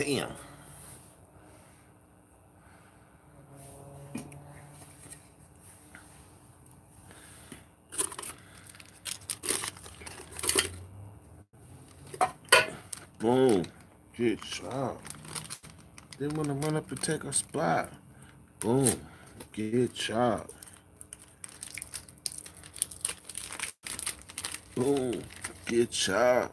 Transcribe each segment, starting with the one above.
Bam. Boom. Good job. Didn't want to run up to take a spot. Boom. Good job. Boom. Good job.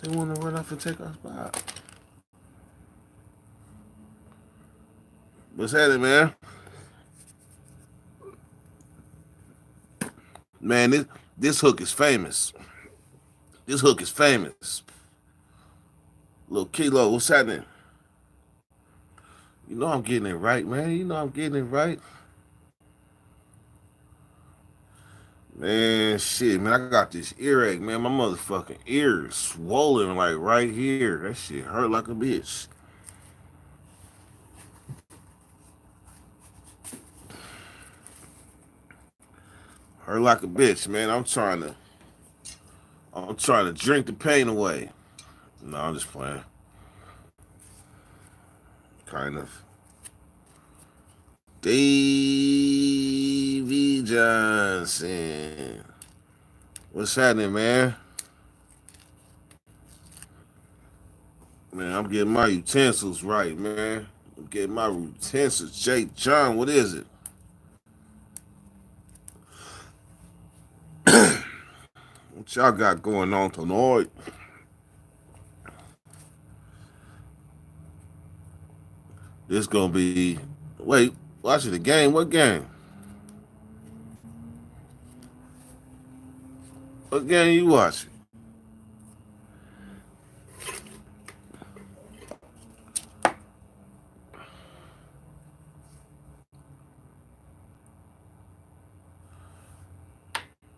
Didn't want to run up and take a spot. What's happening, man? Man, this hook is famous. This hook is famous. Little Kilo, what's happening? You know I'm getting it right, man. You know I'm getting it right. Man, shit, man, I got this earache, man. My motherfucking ear is swollen like right here. That shit hurt like a bitch. Hurt like a bitch, man. I'm trying to drink the pain away. No, I'm just playing. Kind of. Davy Johnson. What's happening, man? Man, I'm getting my utensils right, man. I'm getting my utensils. Jake John, what is it? What y'all got going on tonight? This gonna be. Wait, watching the game? What game? What game you watching?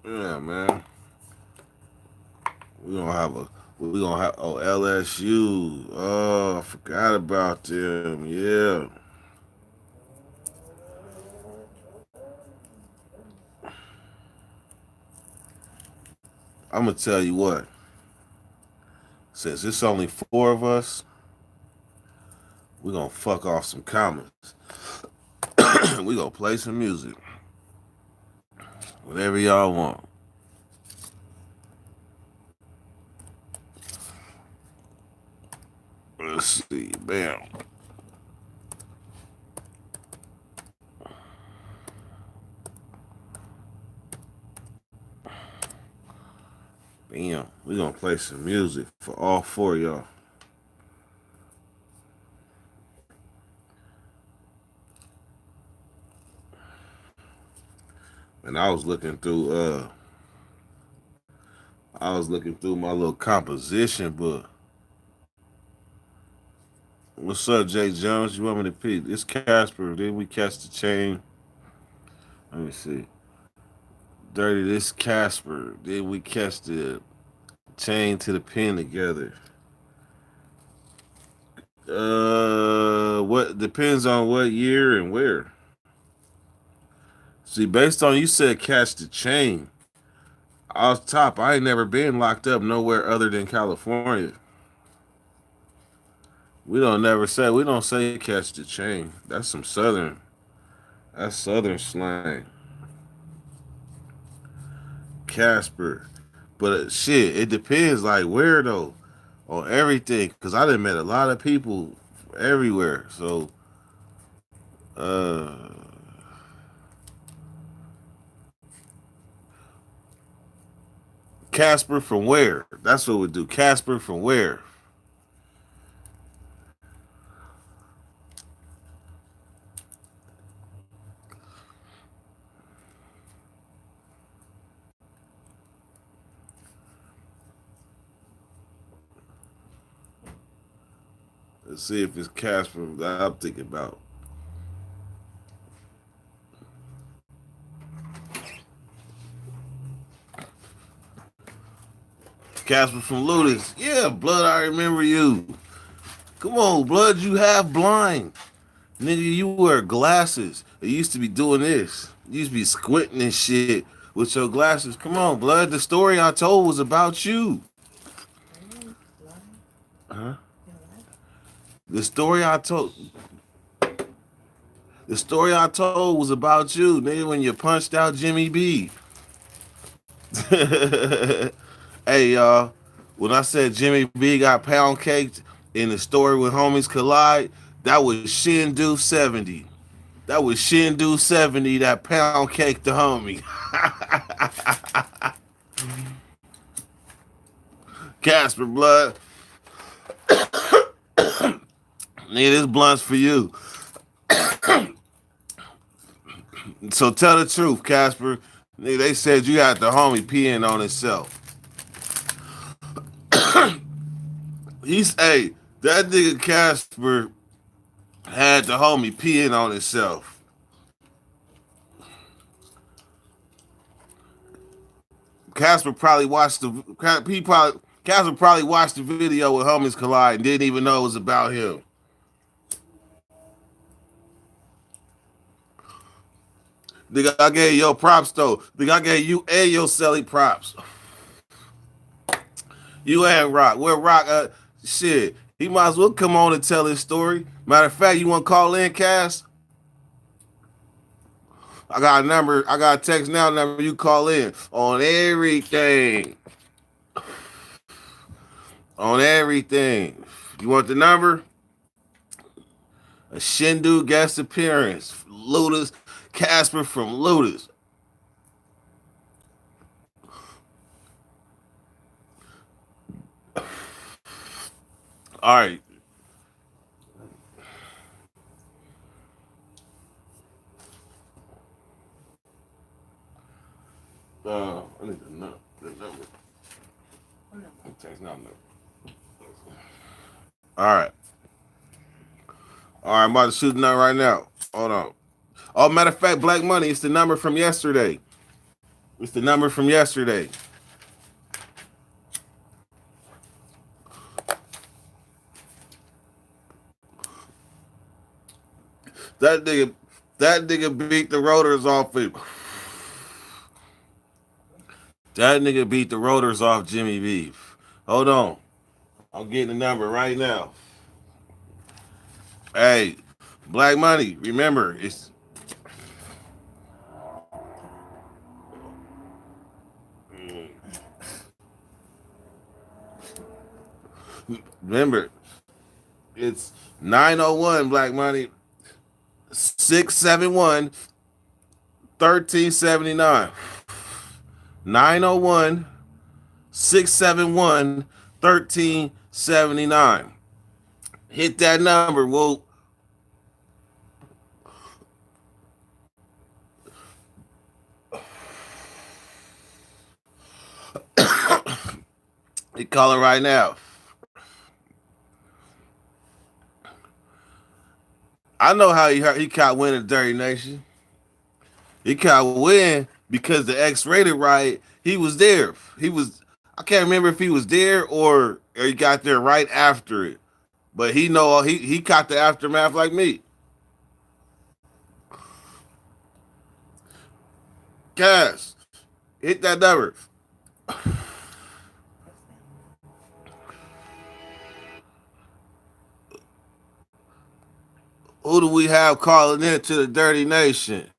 Yeah, man. We gonna have a. We gonna have LSU. Oh, I forgot about them. Yeah. I'm gonna tell you what. Since it's only four of us, we gonna fuck off some comments. We gonna play some music. Whatever y'all want. Let's see. Bam. Bam. We gonna play some music for all four of y'all. And I was looking through my little composition book. What's up, Jay Jones? You want me to peek? It's Casper. Did we catch the chain? Let me see. Dirty, this Casper. Did we catch the chain to the pin together? What depends on what year and where. See, based on you said catch the chain. Off top, I ain't never been locked up nowhere other than California. We don't say catch the chain. That's southern slang. Casper. But shit, it depends like where though. On everything. Cause I done met a lot of people everywhere. So uh Casper from where? That's what we do. Casper from where? Let's see if it's Casper that I'm thinking about. Casper from Ludus. Yeah, Blood, I remember you. Come on, Blood, you half blind. Nigga, you wear glasses. You used to be doing this. You used to be squinting and shit with your glasses. Come on, Blood. The story I told was about you. Huh? The story I told. The story I told was about you, nigga, when you punched out Jimmy B. Hey, y'all. When I said Jimmy B got pound caked in the story when homies collide, that was Shindu 70. That was Shindu 70 that pound cake the homie. Casper Blood. Nigga, this blunt's for you. So tell the truth, Casper. Nigga, they said you had the homie peeing on himself. Hey, that nigga Casper had the homie peeing on himself. Casper probably watched Casper probably watched the video with homies collide and didn't even know it was about him. Nigga, I gave your props though. Nigga, I gave you and your Selly props. You and Rock. Where Rock? Shit. He might as well come on and tell his story. Matter of fact, you want to call in, Cass? I got a number. I got a text now number. You call in on everything. On everything. You want the number? A Shindu guest appearance. Ludus. Casper from Ludus. All right. I need the number. Text now number. All right. All right, I'm about to shoot the number right now. Hold on. Oh, matter of fact, Black Money, it's the number from yesterday. It's the number from yesterday. That nigga beat the rotors off it. That nigga beat the rotors off Jimmy B. Hold on. I'm getting the number right now. Hey, Black Money, remember, it's remember, it's 901 Black Money 671 1379. 901 671 1379. Hit that number. We'll he calling right now. I know how he caught winning Dirty Nation. He caught win because the X-rated riot, he was there. I can't remember if he was there or he got there right after it. But he caught the aftermath like me. Cass, hit that number. Who do we have calling in to the Dirty Nation?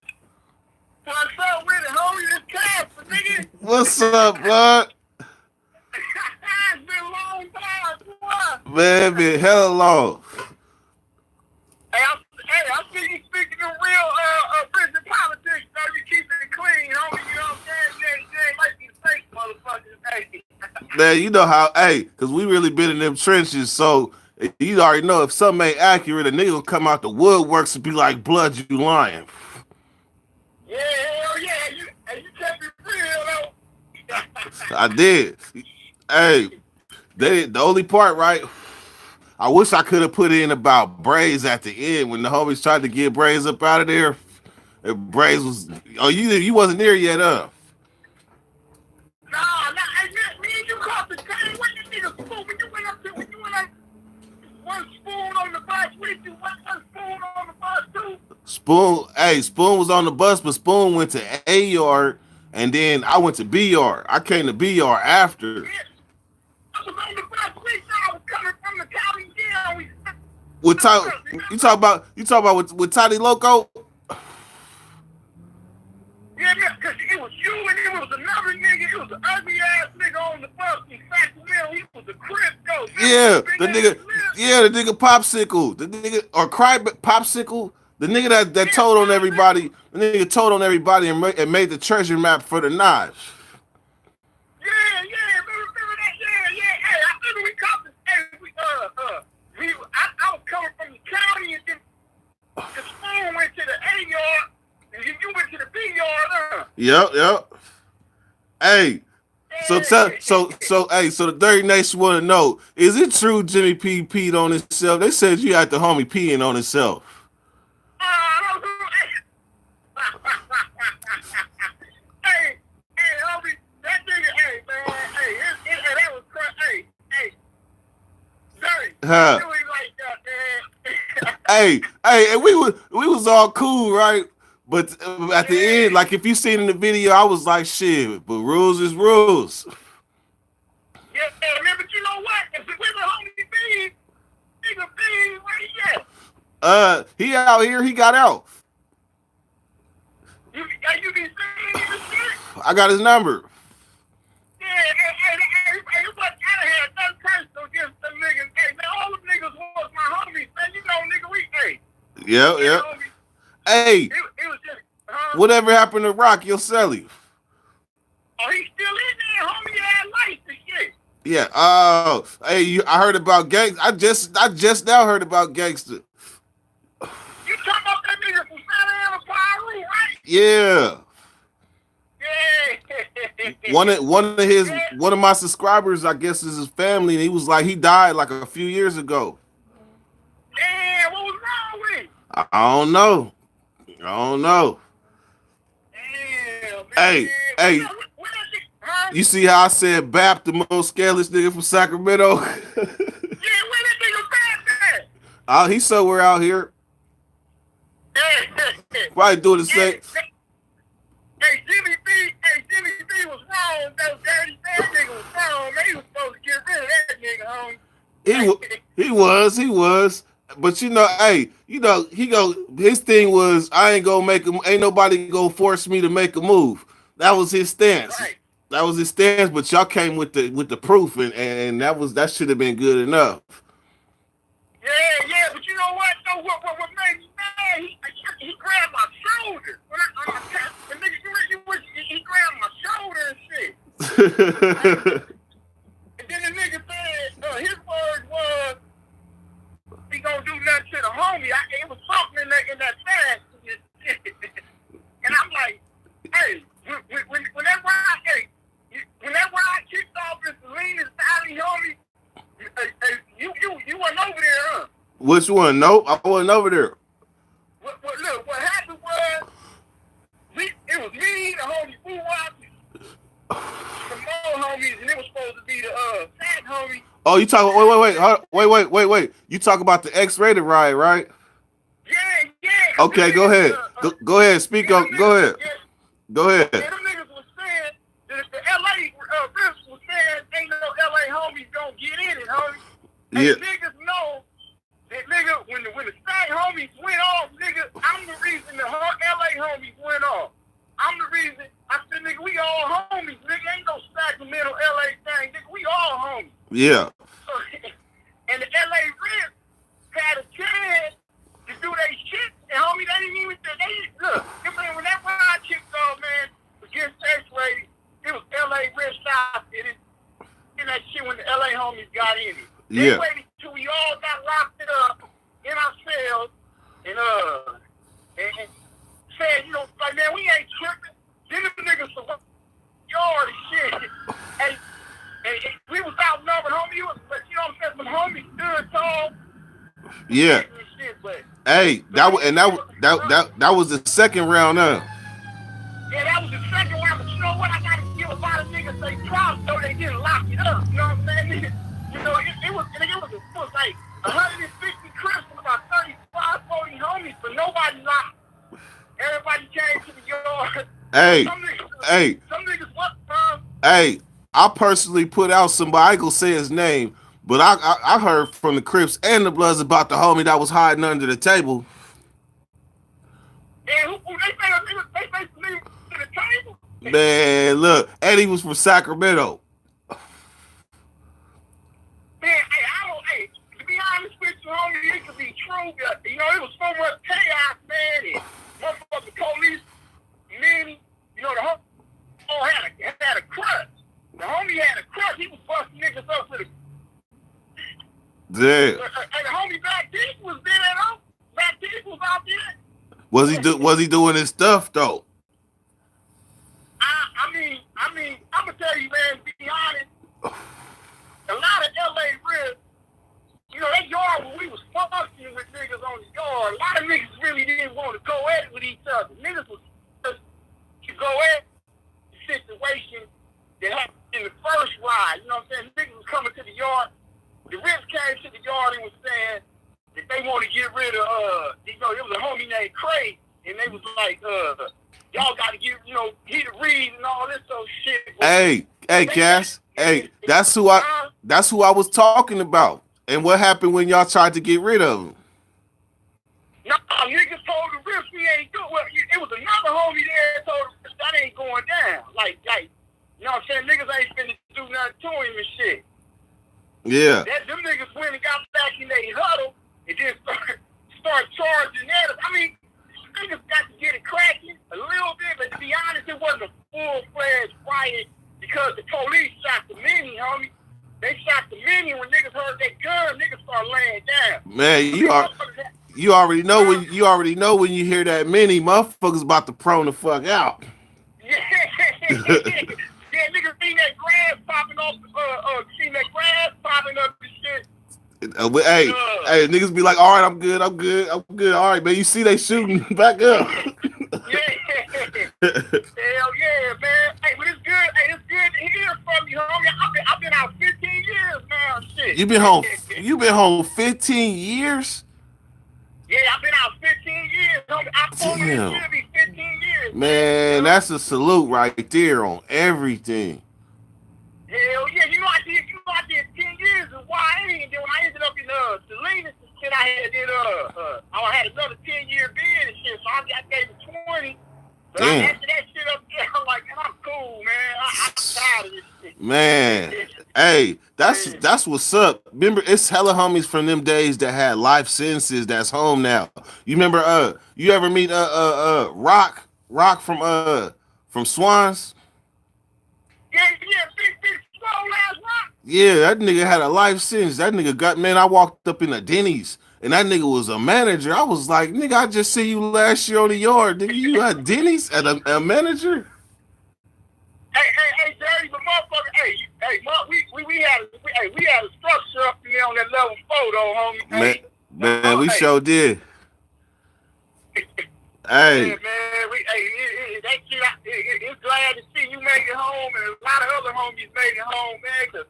What's up with it, homie? It's Casper, nigga. What's up, bud? It's been a long time, boy. Man, been hella long. Hey, I see you speaking of real prison politics, so you keep it clean, homie. You know what I'm saying? You ain't like these fake motherfuckers, hey. Man, you know how, because we really been in them trenches, so you already know if something ain't accurate, a nigga will come out the woodworks and be like, blood, you lying. Yeah, hell yeah. You kept it real, though. I did. Hey, the only part, right? I wish I could have put in about Braze at the end when the homies tried to get Braze up out of there. If Braze was, you wasn't there yet, huh? Nah, me and you caught the same. What you niggas spoon when you went up one spoon on the bus with you, one spoon on the bus too? Spoon was on the bus, but Spoon went to A yard, and then I went to B yard. I came to B yard after. Yeah. I was on the bus with you. I was coming from the With Ty, you talk about with Toddy Loco. Yeah, because it was you and it was another nigga. It was an ugly ass nigga on the bus in Sacramento. He was a crypto. Yeah, the nigga Popsicle, the nigga or Cry Popsicle, the nigga that told on everybody, the nigga told on everybody and made the treasure map for the knives. Yeah, remember that? Yeah. Hey, I remember we caught this. Hey, I was coming from the county and then the spoon went to the A yard and then you went to the B yard. Yep. Hey. So the Dirty Nation want to know: is it true Jimmy P peed on himself? They said you had the homie peeing on himself. Hey, homie, that nigga, hey man, hey, that was crazy. Hey, Dirty, Huh? you ain't like that, man. Hey, and we was all cool, right? But at the end, like if you seen in the video, I was like, shit, but rules is rules. Yeah, man, but you know what? If it was a homie B, nigga B, where he at? He out here, he got out. You be seeing this shit? I got his number. Yeah, hey, but I had nothing personal against them niggas. Hey, man, all them niggas was my homies, man. You know, nigga, we, hey. Yeah. Hey, it was just, whatever happened to Rock Yoselli? Oh, he's still in there, homie. Had life and shit. Yeah. Oh, hey, I heard about Gangsta. I just now heard about Gangsta. You talking about that nigga from Santa Ana Piru, right? Yeah. Yeah. One of my subscribers, I guess, is his family, and he was like, he died like a few years ago. Damn, what was wrong with him? I don't know. Damn, Hey, man. You see how I said Bap, the most scaleless nigga from Sacramento? Yeah, where that nigga Bap at? He's somewhere out here. Probably doing the same. Hey, Jimmy B was wrong. That dirty that nigga was wrong. Man, he was supposed to get rid of that nigga, homie. He was. But hey, his thing was, ain't nobody gonna force me to make a move. That was his stance. Right. That was his stance, but y'all came with the proof, and that should have been good enough. Yeah, but you know what? So what made me mad? He grabbed my shoulder. The nigga, he grabbed my shoulder and shit. And then the nigga said, his words was, he gonna do nothing to the homie. It was something in that fast. And I'm like, hey, whenever I kicked off this Salinas Valley, homie, you wasn't over there, huh? Which one? Nope, I wasn't over there. Look, what happened was, it was me, the homie Foo some more homies, and it was supposed to be the fat homie. Oh, you talking? Wait. You talk about the X-rated riot, right? Yeah. Okay, go ahead. Go ahead. Speak up. Go ahead. Go ahead. Yeah, them niggas was saying that the LA Rips was saying ain't no LA homies gonna get in it, homie. And Yeah. niggas know that nigga when the state homies went off, nigga, I'm the reason the LA homies went off. I'm the reason. I said, nigga, we all homies. Nigga, ain't no Sacramento LA thing. Nigga, we all homies. Yeah. And the LA Rips had a chance to do their shit, and homie, they didn't even look. When that ride kicked off, man, against X-Ray, it was LA Rips out, and that shit when the LA homies got in it. They waited till we all got locked it up in our cells, and said, like, man, we ain't tripping. Then the niggas survived yard and shit. And we was outnumbered, homie. But you know what I'm saying? Some homies stood tall. Yeah. Shit, but, hey, that was the second round, huh? Yeah, that was the second round. But you know what? I gotta give a lot of niggas they props though they didn't lock it up. You know what I'm saying? You know, it was like 150 Crips and about 35, 40 homies, but nobody locked. Everybody came to the yard. Hey, some niggas what, bro? Hey, I personally put out somebody, I ain't gonna say his name, But I heard from the Crips and the Bloods about the homie that was hiding under the table. And who they basically to the table. Man, look, Eddie was from Sacramento. Man, hey, to be honest with you, homie, it could be true. You know, it was so much chaos, man. And motherfucking police, men, you know, the homie had a crutch. The homie had a crutch. He was busting niggas up with a. Damn. And the homie back deep was there, though. Back deep was out there. Was he doing his stuff though? I mean, I'm gonna tell you, man. To be honest, a lot of LA Ribs, you know, that yard when we was fucking with niggas on the yard, a lot of niggas really didn't want to go at it with each other. Niggas was to go at the situation that happened in the first ride. You know what I'm saying? Niggas was coming to the yard. The Ribs came to the yard and was saying that they want to get rid of, you know, it was a homie named Craig, and they was like, y'all got to get, you know, he the Reed and all this old shit. Hey, Cass. Hey, that's who I was talking about. And what happened when y'all tried to get rid of him? No, niggas told the Ribs we ain't good. Well, it was another homie there that told the Ribs that ain't going down. Like, you know what I'm saying? Niggas ain't finna do nothing to him and shit. Yeah. Them niggas went and got back in their huddle and then start charging at us. I mean, niggas got to get it cracking a little bit, but to be honest, it wasn't a full-fledged riot because the police shot the mini, homie. They shot the mini when niggas heard that gun, niggas started laying down. Man, you already know when you hear that mini, motherfuckers about to prone the fuck out. Yeah, niggas seen that grass popping off, seen that grass popping up and shit. Hey, niggas be like, all right, I'm good. All right, man, you see they shooting back up. Yeah. Hell yeah, man. Hey, but it's good. Hey, it's good to hear from you, homie. I've been out 15 years now, shit. You been home 15 years? Yeah, I've been out 15 years, homie. I told you it should be 15 years. Man, that's a salute right there on everything. Hell yeah, you know I did 10 years in YA, and then when I ended up in Salinas and shit, I had another 10-year bid and shit, so I gave it 20. But after that shit up there, I'm like, man, I'm cool, man. I'm tired of this shit. Man, hey, that's what's up. Remember, it's hella homies from them days that had life sentences that's home now. You remember, you ever meet Rock from Swans? Yeah, big swole ass Rock. Yeah, that nigga had a life sentence. That nigga I walked up in a Denny's and that nigga was a manager. I was like, nigga, I just see you last year on the yard. Nigga, you at Denny's at a manager? Hey, Jerry, but motherfucker, we had a structure up there on that level 4 though, homie. Man, we sure did. Hey. Yeah, man, that shit, it's glad to see you made it home, and a lot of other homies made it home, man, cause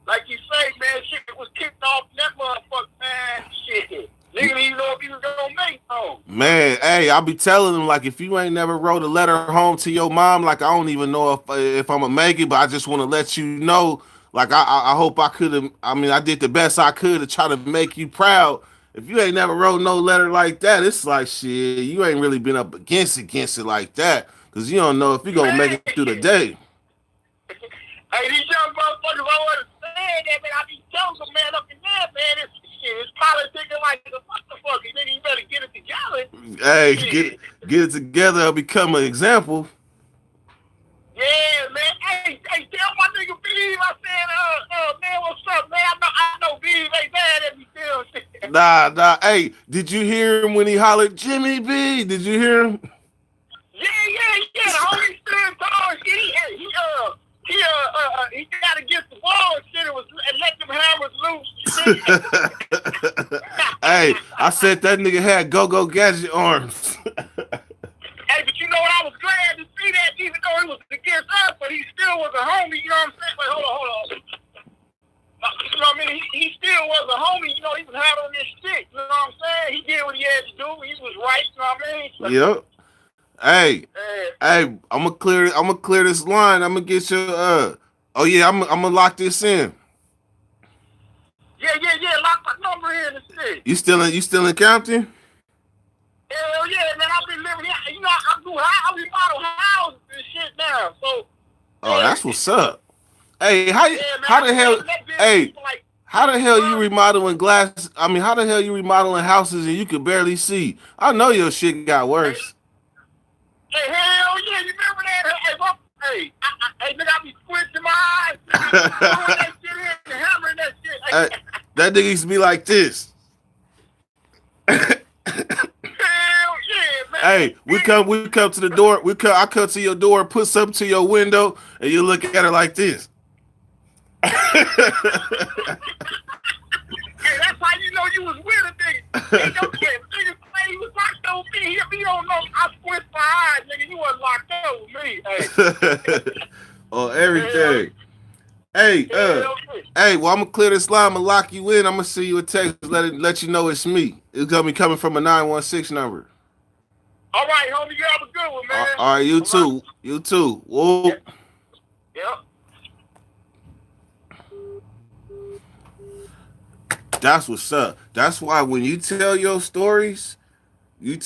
like you say, man, shit was kicked off that motherfucker, man, shit. Nigga didn't even know if he was gonna make home. Man, hey, I'll be telling them, like, if you ain't never wrote a letter home to your mom, like, I don't even know if I'm gonna make it, but I just want to let you know, like, I hope I could have, I did the best I could to try to make you proud. If you ain't never wrote no letter like that, it's like, shit, you ain't really been up against it like that, because you don't know if you gonna make it through the day. Hey, these young motherfuckers, I want to say that, man, I be telling them, man, up in there, man, it's politicking like the motherfucker. Then you better get it together. Hey, get it together and become an example. Yeah, man. Hey, tell my nigga Beav, I said, man, what's up, man? I know Beav ain't mad at me still. Nah. Hey, did you hear him when he hollered, Jimmy B? Did you hear him? Yeah. The homie stood tall. He got against the wall and shit and let them hammers loose. Hey, I said that nigga had go-go gadget arms. Hey, but you know what? I was glad to see that, even though it was against us, but he still was a homie, you know what I'm saying? Wait, hold on. You know what I mean? He still was a homie, you know, he was handling this shit, you know what I'm saying? He did what he had to do, he was right, you know what I mean? So, yep. Hey, I'm gonna clear this line. I'm gonna get your I'm gonna lock this in. Yeah. Lock my number in and shit. You still in Compton? Hell yeah, man. I've been living here. You know, I remodel houses and shit now. So. Oh, that's what's up. Hey, how the hell? Like, how the hell you remodeling glass? I mean, how the hell you remodeling houses and you can barely see? I know your shit got worse. Hey, hell yeah, you remember that? Hey, nigga, I be squinting my eyes, throwing that shit in and hammering that shit. That nigga used to be like this. Hell yeah, man. Hey, we come to the door. I come to your door, put something to your window, and you look at her like this. Hey, that's how you know you was with a nigga. Ain't no kid. Nigga say he was locked up with me. He don't know. I squint my eyes, nigga. You wasn't locked up with me. Hey. On everything. Hey, well, I'm gonna clear this line. I'm gonna lock you in. I'm gonna send you a text. Let you know it's me. It's gonna be coming from a 916 number. All right, homie. You have a good one, man. All right, you too. You too. Whoa. Yep. That's what's up. That's why when you tell your stories, you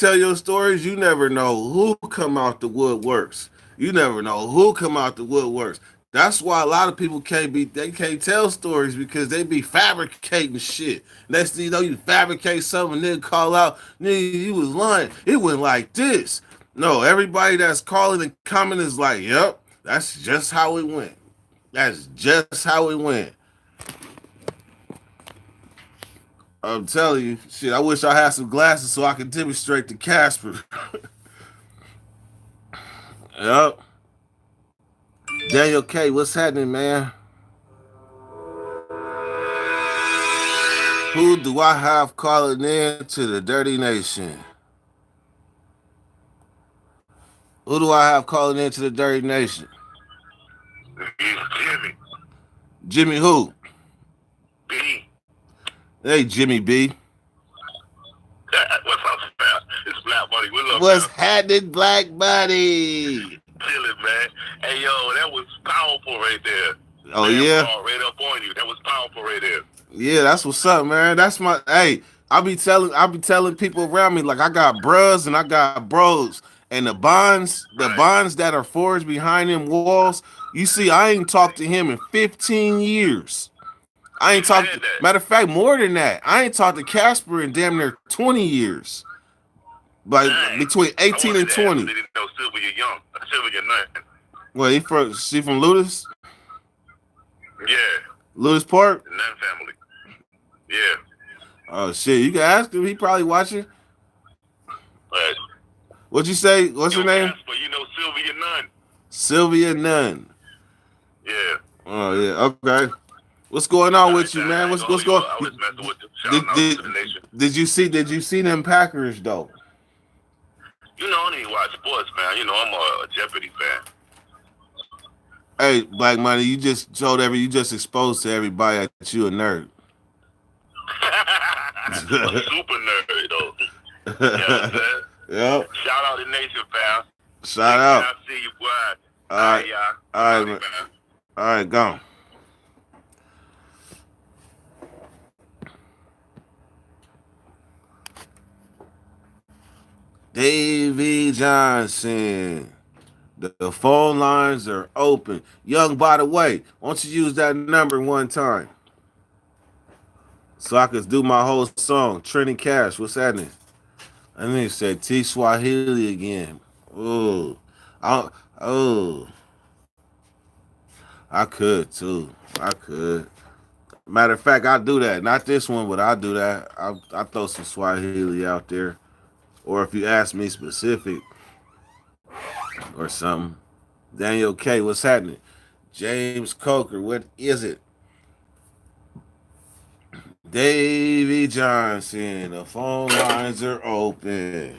never know who come out the woodworks. You never know who come out the woodworks. That's why a lot of people they can't tell stories because they be fabricating shit. Next thing you know, you fabricate something and then call out, nigga, you was lying. It went like this. No, everybody that's calling and commenting is like, yep, that's just how it went. That's just how it went. I'm telling you, shit, I wish I had some glasses so I could demonstrate to Casper. Yep. Daniel K, what's happening, man? Who do I have calling in to the Dirty Nation? Who do I have calling in to the Dirty Nation? Jimmy. Jimmy who? B. Hey, Jimmy B. What's up, man? It's Black Buddy. What's happening, Black Buddy? Chilling, man. Hey, yo, that was powerful right there. Oh, man, yeah? Right up on you. That was powerful right there. Yeah, that's what's up, man. That's my, hey, I be telling people around me, like, I got bros and I got bros. And the bonds that are forged behind them walls, you see, I ain't talked to him in 15 years. I ain't talked, matter of fact, more than that. I ain't talked to Casper in damn near 20 years. Like, between 18 and 20. Sylvia Young. Sylvia Nunn. Well, she from Ludus? Yeah. Ludus Park? The Nunn family. Yeah. Oh, shit. You can ask him. He probably watching. What'd you say? What's her name? Casper, you know Sylvia Nunn. Sylvia Nunn. Yeah. Oh, yeah. Okay. What's going on with you, man? What's going on? Did you see them Packers though? You know, I don't even watch sports, man. You know, I'm a Jeopardy fan. Hey, Black Money, you just exposed to everybody that you a nerd. A super nerd though. You know what I'm saying? Yep. Shout out to Nation, fam. Shout out. I see you, boy. All right, y'all. All right, man. All right, go. Davey Johnson. The phone lines are open. Young, by the way, why don't you use that number one time? So I could do my whole song. Trending Cash, what's happening? I think it said T Swahili again. Oh. I could too. I could. Matter of fact, I'll do that. Not this one, but I'll do that. I'll throw some Swahili out there. Or if you ask me specific or something. Daniel K, what's happening? James Coker, what is it? Davey Johnson, the phone lines are open.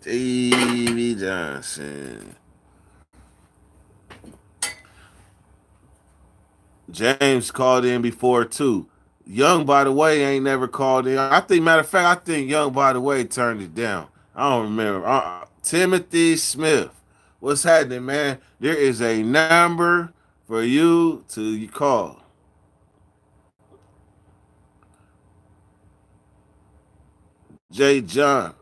Davey Johnson. James called in before too. Young, by the way, ain't never called in. Matter of fact, I think Young, by the way, turned it down. I don't remember. Timothy Smith. What's happening, man? There is a number for you to call. Jay John.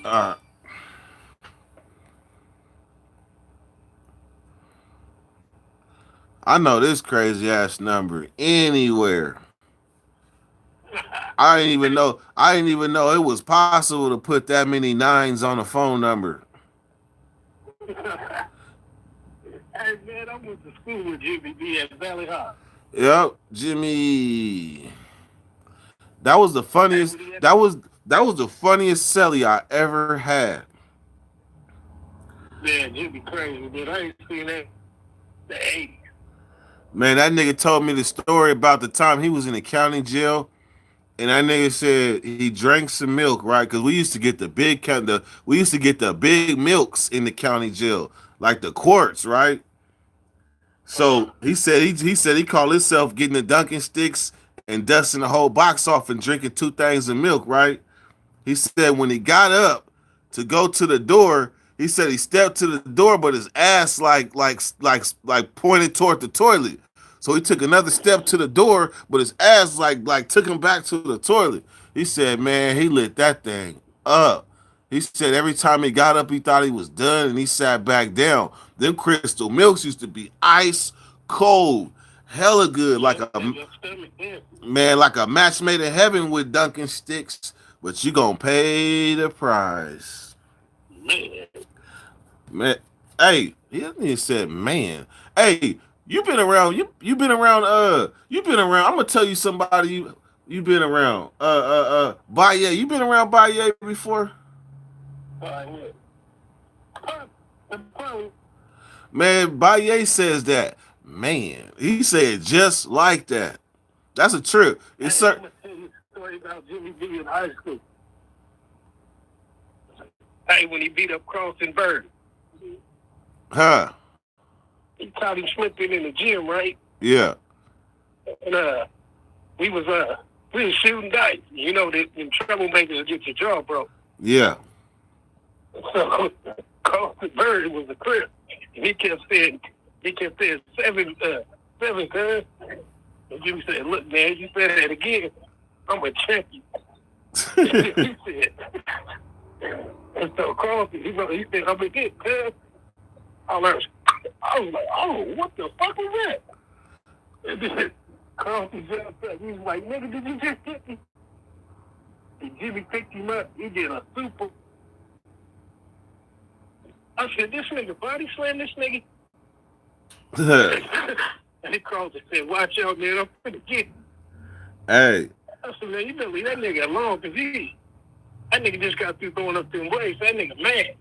Uh, I know this crazy ass number anywhere. I didn't even know. I didn't even know it was possible to put that many nines on a phone number. Hey man, I went to school with Jimmy B at Valley High. Yep, Jimmy. That was the Hey, funniest. when he had That was the funniest celly I ever had. man, Jimmy crazy, man. I ain't seen that the 80s. Man, that nigga told me the story about the time he was in the county jail, and that nigga said he drank some milk, right? Because we used to get the big we used to get the big milks in the county jail, like the quarts, right? Uh-huh. So he called himself getting the Dunkin' sticks and dusting the whole box off and drinking two things of milk, right? He said when he got up to go to the door, he said he stepped to the door, but his ass like pointed toward the toilet. So he took another step to the door, but his ass like took him back to the toilet. He said, man, he lit that thing up. He said every time he got up, he thought he was done, and he sat back down. Them crystal milks used to be ice cold, hella good, like Yeah, a your stomach, yeah. man, like a match made in heaven with Dunkin' Sticks, but you gonna pay the price. Man. Man, hey, he didn't even said man. Hey, you been around. I'm gonna tell you somebody you been around. Baye, you been around Baye before? Yeah. Probably, Man, Baye says that. Man, he said just like that. That's a trip. It's hey, I'm sir. gonna tell you a story about Jimmy B in high school. Hey, when he beat up Carlton Bird, Huh. he caught him slipping in the gym, right? Yeah. And we was shooting dice. You know, the troublemakers get your jaw broke. Yeah. So Carlton Bird was a crip. And he kept saying seven, cuz. And Jimmy said, look, man, you said that again, I'm gonna check you. He said, and so Carlton, he said, I'm gonna get cuz. I was like, oh, what the fuck was that? And then Carlton jumped up. He was like, nigga, did you just hit me? And Jimmy picked him up. He did a super. I said, this nigga body slammed this nigga. And he called and said, watch out, man, I'm finna get him. Hey. I said, man, you better leave that nigga alone, because that nigga just got through throwing up them waves. That nigga mad.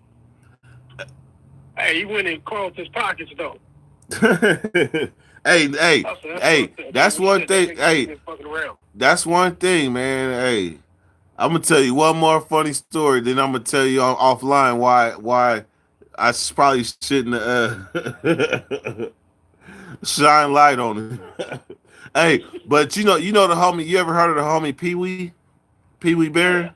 Hey, he went in Carlton's pockets, though. Hey, that's one thing. Hey, that's one thing, man. Hey, I'm gonna tell you one more funny story, then I'm gonna tell you offline why I probably shouldn't shine light on it. Hey, but you know the homie. You ever heard of the homie Pee Wee? Pee Wee Barron?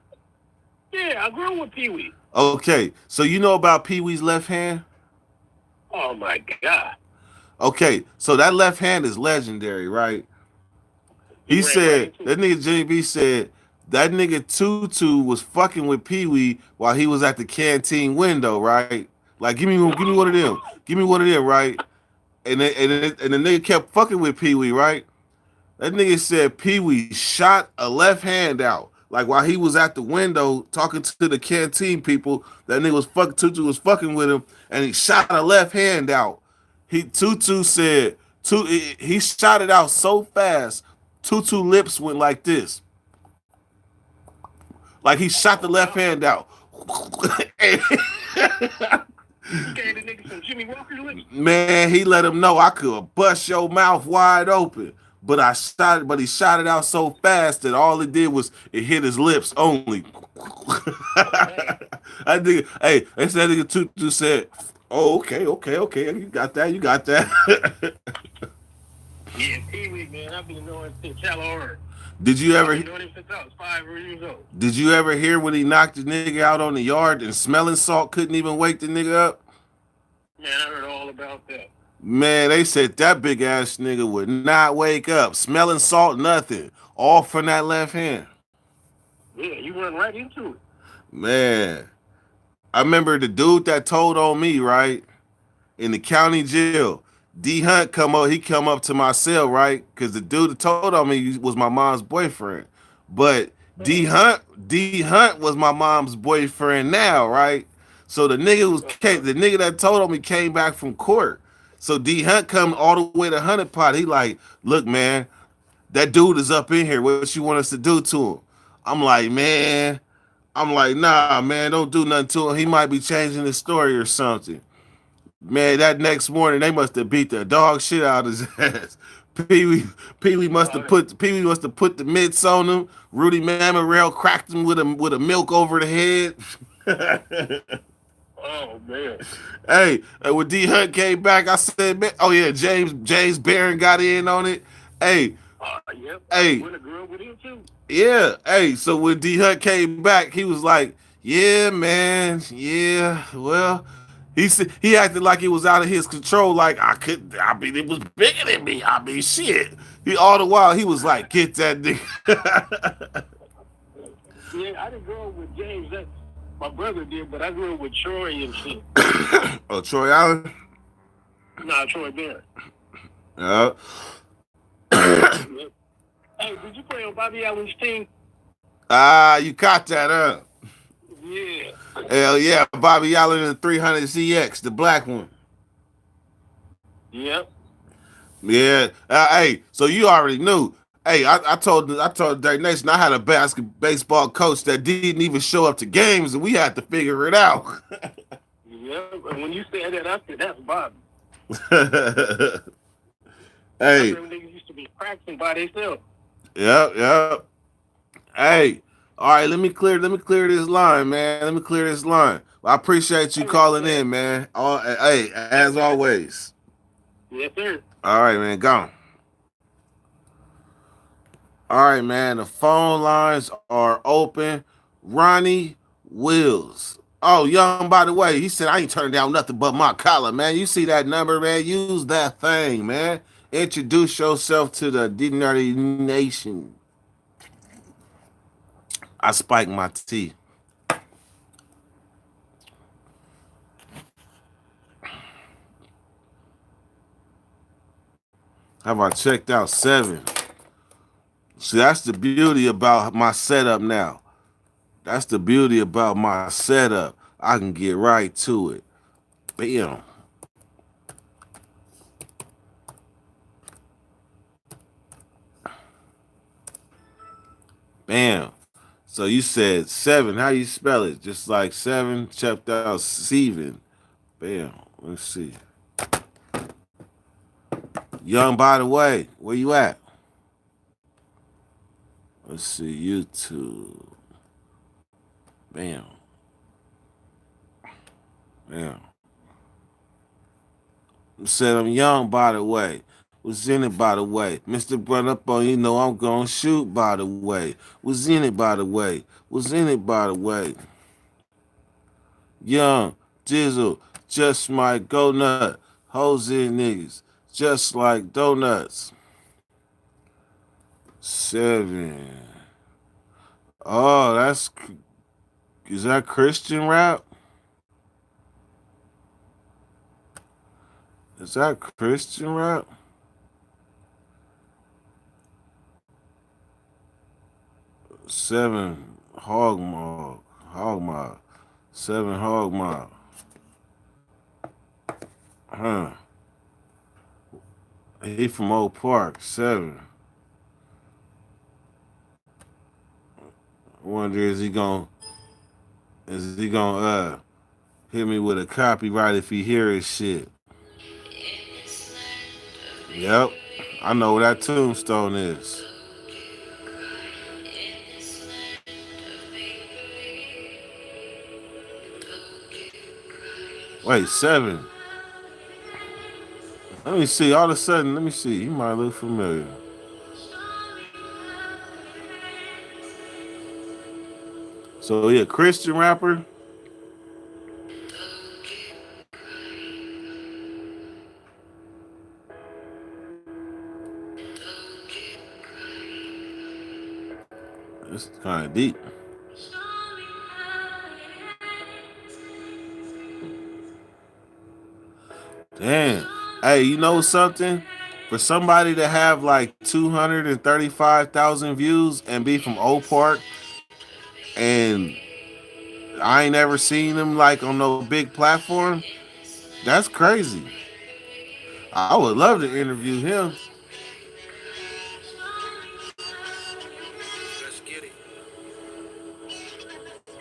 Yeah, I grew up with Pee Wee. Okay, so you know about Pee Wee's left hand? Oh my God. Okay, so that left hand is legendary, right? He said that nigga Jimmy B said that nigga Tutu was fucking with Pee Wee while he was at the canteen window, right? Like give me one of them, right? And the nigga kept fucking with Pee Wee, right? That nigga said Pee Wee shot a left hand out. Like while he was at the window talking to the canteen people, that nigga Tutu was fucking with him, and he shot a left hand out. Tutu said he shot it out so fast, Tutu lips went like this. Like he shot the left hand out. Man, he let him know I could bust your mouth wide open. But he shot it out so fast that all it did was it hit his lips only. I think, hey, that's that nigga Tutu said, oh, okay, you got that. Yeah, Pee Wee, man. I've been knowing since Shallow Earth. Did you I've ever been knowing him since I was 5 years old. did you ever hear when he knocked the nigga out on the yard and smelling salt couldn't even wake the nigga up? Man, I heard all about that. Man, they said that big ass nigga would not wake up. Smelling salt, nothing. All from that left hand. Yeah, you run right into it. Man. I remember the dude that told on me, right? In the county jail. D Hunt he come up to my cell, right? Because the dude that told on me was my mom's boyfriend. But D Hunt was my mom's boyfriend now, right? So the nigga that told on me came back from court. So D Hunt come all the way to Hunted Pot. He like, look, man, that dude is up in here. What you want us to do to him? I'm like, nah, man, don't do nothing to him. He might be changing his story or something. Man, that next morning they must have beat the dog shit out of his ass. Pee Wee must have put the mitts on him. Rudy Mammarell cracked him with a milk over the head. Oh man. Hey, when D Hunt came back, I said, man, oh yeah, James Barron got in on it. Hey, Yep. hey, I went to grill with him too. yeah, hey. So when D Hunt came back, he was like, yeah, man, yeah, well. He acted like it was out of his control. Like it was bigger than me. I mean, shit. All the while he was like, get that nigga. Yeah, I didn't grow up with James. My brother did, but I grew up with Troy and shit. Oh, Troy Allen. Nah, Troy Barrett. Yeah. Hey, did you play on Bobby Allen's team? You caught that, huh? Yeah. Hell yeah, Bobby Allen in the 300 ZX, the black one. Yep. Yeah. Hey, so you already knew. Hey, I told Dirk Nation I had a baseball coach that didn't even show up to games, and we had to figure it out. Yep. And when you said that, I said that's Bobby. Hey. Them niggas used to be practicing by themselves. Yep. Hey. All right, let me clear this line, man. Let me clear this line. Well, I appreciate you calling in, man. Hey, as always. Yes, sir. All right, man. Go. All right, man. The phone lines are open. Ronnie Wills. Oh, Young, by the way, he said, I ain't turning down nothing but my collar, man. You see that number, man? Use that thing, man. Introduce yourself to the D-Nerdy Nation. I spiked my tea. How about checked out 7? See, that's the beauty about my setup now. That's the beauty about my setup. I can get right to it. Bam. Bam. So you said 7. How you spell it? Just like 7, checked out 7. Bam. Let's see. Young, by the way, where you at? Let's see, YouTube. Bam. Said I'm young, by the way. Was in it, by the way. Mr. Run Up on you know I'm gonna shoot, by the way. Was in it, by the way. Was in it, by the way. Young, Dizzle, just might go nut. Hoes in niggas, just like donuts. 7. Oh, is that Christian rap? Is that Christian rap? Seven hog mob. 7 hog mob. Huh. He from Oak Park. 7. I wonder is he gonna hit me with a copyright if he hear his shit. Yep. I know where that tombstone is. Wait, 7. Let me see. All of a sudden, let me see. He might look familiar. So he a Christian rapper. It's kind of deep. Damn. Hey, you know something? For somebody to have like 235,000 views and be from Oak Park, and I ain't ever seen him like on no big platform, that's crazy. I would love to interview him. Let's get it.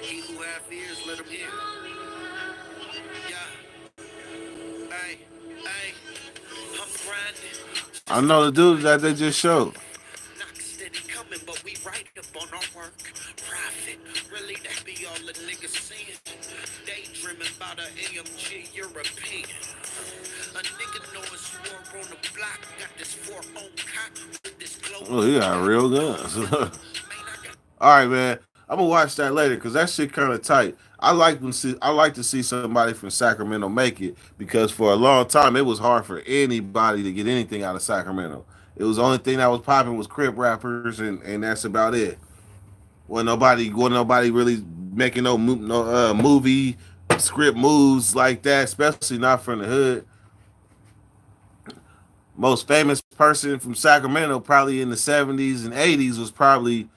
He who have ears, let him hear. Yeah. Hey, hey. I'm grinding. I know the dude that they just showed. Knock steady coming, but we right up on our work. Profit. Really, that be all the niggas seeing. Daydreaming about a AMG European. A nigga know it's war on the block. Got this 4 on cock with this glow. Oh, he got real guns. All right, man. I'm gonna watch that later because that shit kind of tight. I like to see somebody from Sacramento make it because for a long time it was hard for anybody to get anything out of Sacramento. It was the only thing that was popping was Crip rappers, and that's about it. Wasn't nobody really making no movie script moves like that, especially not from the hood. Most famous person from Sacramento, probably in the 70s and 80s, was probably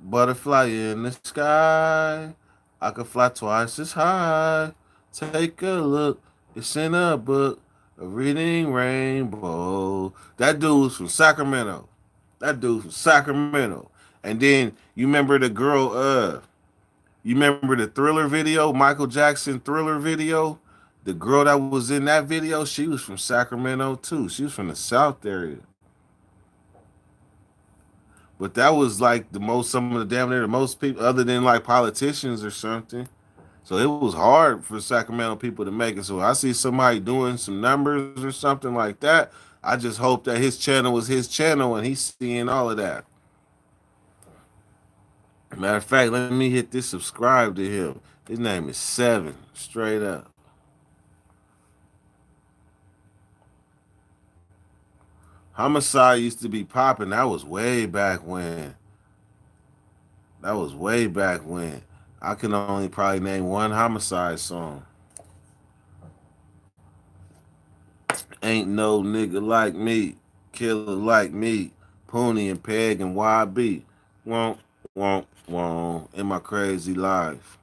butterfly in the sky. I could fly twice as high. Take a look, it's in a book, a reading rainbow. That dude was from Sacramento. That dude from Sacramento. And then you remember the girl, you remember the Thriller video, Michael Jackson Thriller video? The girl that was in that video, she was from Sacramento too. She was from the South area. But that was like some of the damn near the most people, other than like politicians or something. So it was hard for Sacramento people to make it. So I see somebody doing some numbers or something like that. I just hope that his channel was his channel and he's seeing all of that. Matter of fact, let me hit this subscribe to him. His name is Seven, straight up. Homicide used to be popping. That was way back when. That was way back when. I can only probably name one Homicide song. Ain't no nigga like me, killer like me, Pony and Peg and YB. Won't, won't, in my crazy life.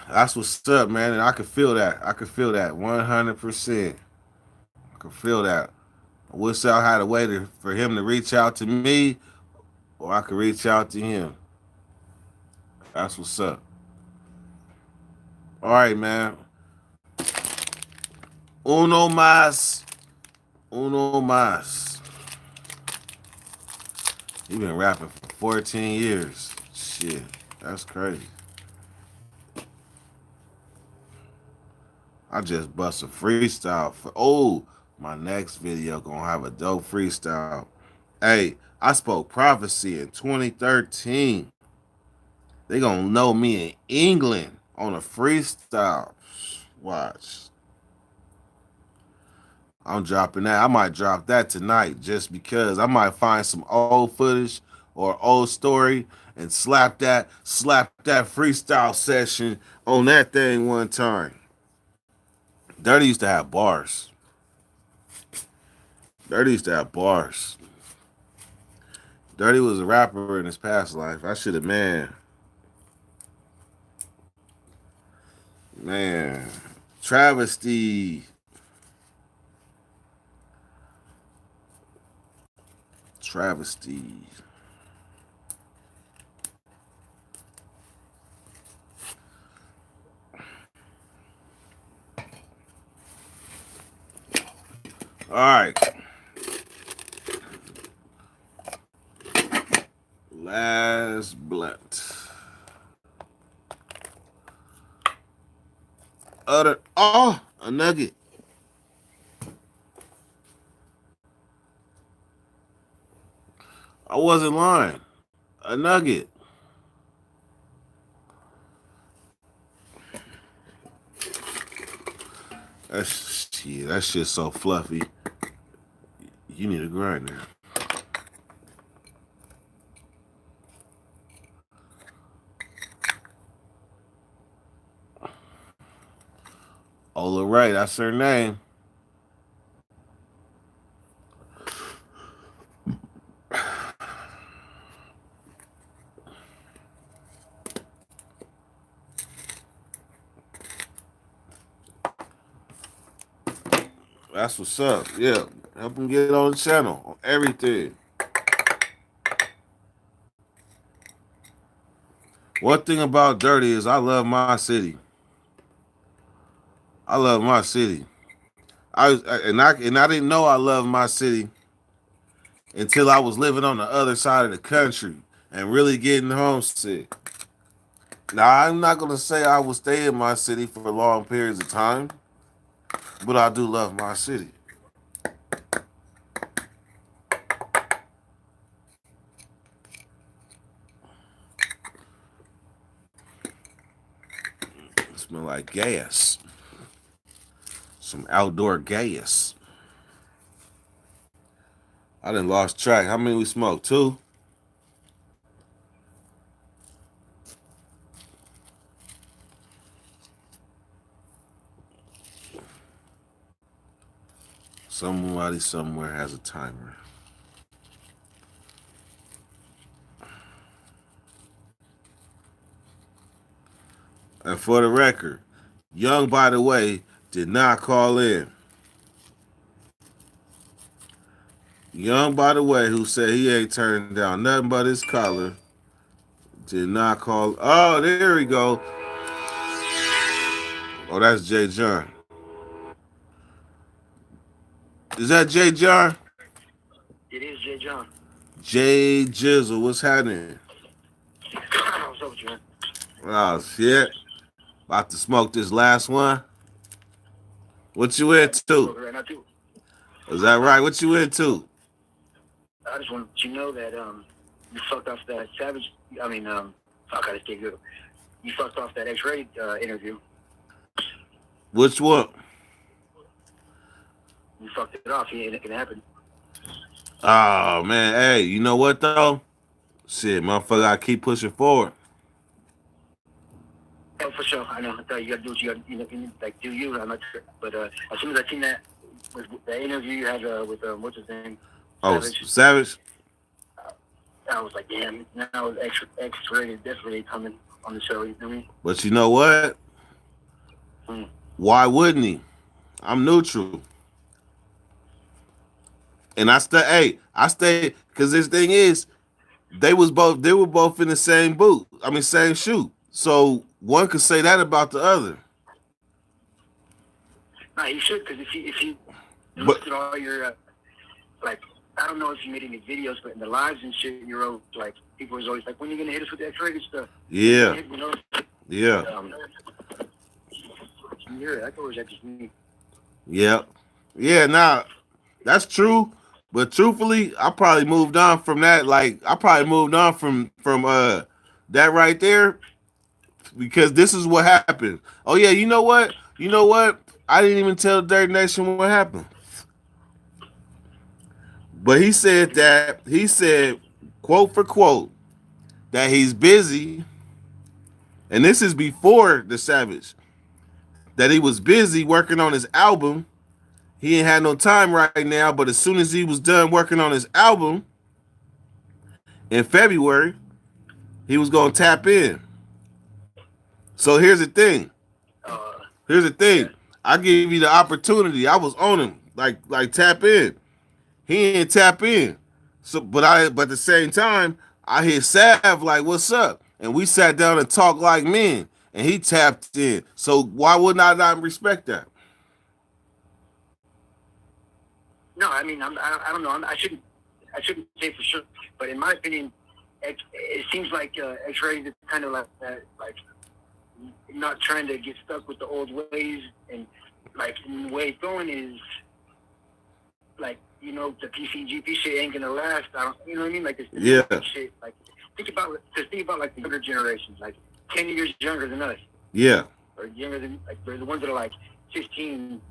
That's what's up, man, and I can feel that. I can feel that 100%. I can feel that. I wish I had a way for him to reach out to me, or I could reach out to him. That's what's up. All right, man. Uno más. Uno más. He been rapping for 14 years. Shit, that's crazy. I just bust a freestyle for my next video gonna have a dope freestyle. Hey, I spoke prophecy in 2013. They gonna know me in England on a freestyle. Watch. I'm dropping that. I might drop that tonight just because I might find some old footage or old story and slap that freestyle session on that thing one time. Dirty used to have bars. Dirty used to have bars. Dirty was a rapper in his past life. I should have, man. Travesty. All right. Last blunt. A nugget. I wasn't lying. A nugget. That shit's so fluffy. You need a grinder. Ola Ray, that's her name. That's what's up. Yeah. Help them get on the channel, on everything. One thing about Dirty is I love my city. I love my city. I didn't know I loved my city until I was living on the other side of the country and really getting homesick. Now, I'm not going to say I will stay in my city for long periods of time, but I do love my city. It smells like gas. Some outdoor gas. I done lost track. How many we smoked? 2? Somebody somewhere has a timer. And for the record, Young, by the way, did not call in. Young, by the way, who said he ain't turning down nothing but his collar, did not call. Oh, there we go. Oh, that's Jay John. Is that Jay John? It is Jay John. Jay Jizzle, what's happening? What's up with you, man? Oh, shit. About to smoke this last one. What you into? Right now, too. Is that right? What you into? I just want you to know that you fucked off that Savage. I mean, fuck, I just can't go. You fucked off that X-rated interview. Which one? You fucked it off. It can happen. Oh, man. Hey, you know what, though? Shit, motherfucker, I keep pushing forward. Oh, for sure. I know. I thought you got to do what you got to, you know, like, do you. I'm not sure. But as soon as I seen that, with that interview you had with, what's his name? Oh, Savage. Savage? I was like, damn, now X-rated definitely coming on the show. You know what I mean? But you know what? Why wouldn't he? I'm neutral. And I stay, because this thing is, they were both in the same boot. I mean, same shoe. So one could say that about the other. Nah, you should, because if you look at all your, like, I don't know if you made any videos, but in the lives and shit, you wrote, like, people was always like, when are you going to hit us with that X-rated stuff? Yeah. You know? Yeah. I thought it was just me. Yeah. Yeah, nah, that's true. But truthfully, I probably moved on from that. Like, I probably moved on from that right there, because this is what happened. Oh yeah, you know what? I didn't even tell the Dirty Nation what happened. But he said, quote for quote, that he's busy, and this is before the Savage, that he was busy working on his album. He ain't had no time right now, but as soon as he was done working on his album in February, he was going to tap in. So here's the thing. I gave you the opportunity. I was on him, like tap in. He ain't tap in. So, but at the same time, I hit Sav like, "What's up?" And we sat down and talked like men, and he tapped in. So why wouldn't I not respect that? No, I mean, I don't know. I shouldn't say for sure, but in my opinion, it seems like X-rays is kind of like that, like not trying to get stuck with the old ways, and like the way it's going is like, you know, the PCGP shit ain't gonna last. I don't, you know what I mean? Like this Yeah. shit. Like think about like the younger generations, like 10 years younger than us, Yeah. or younger than, like they're the ones that are like 15,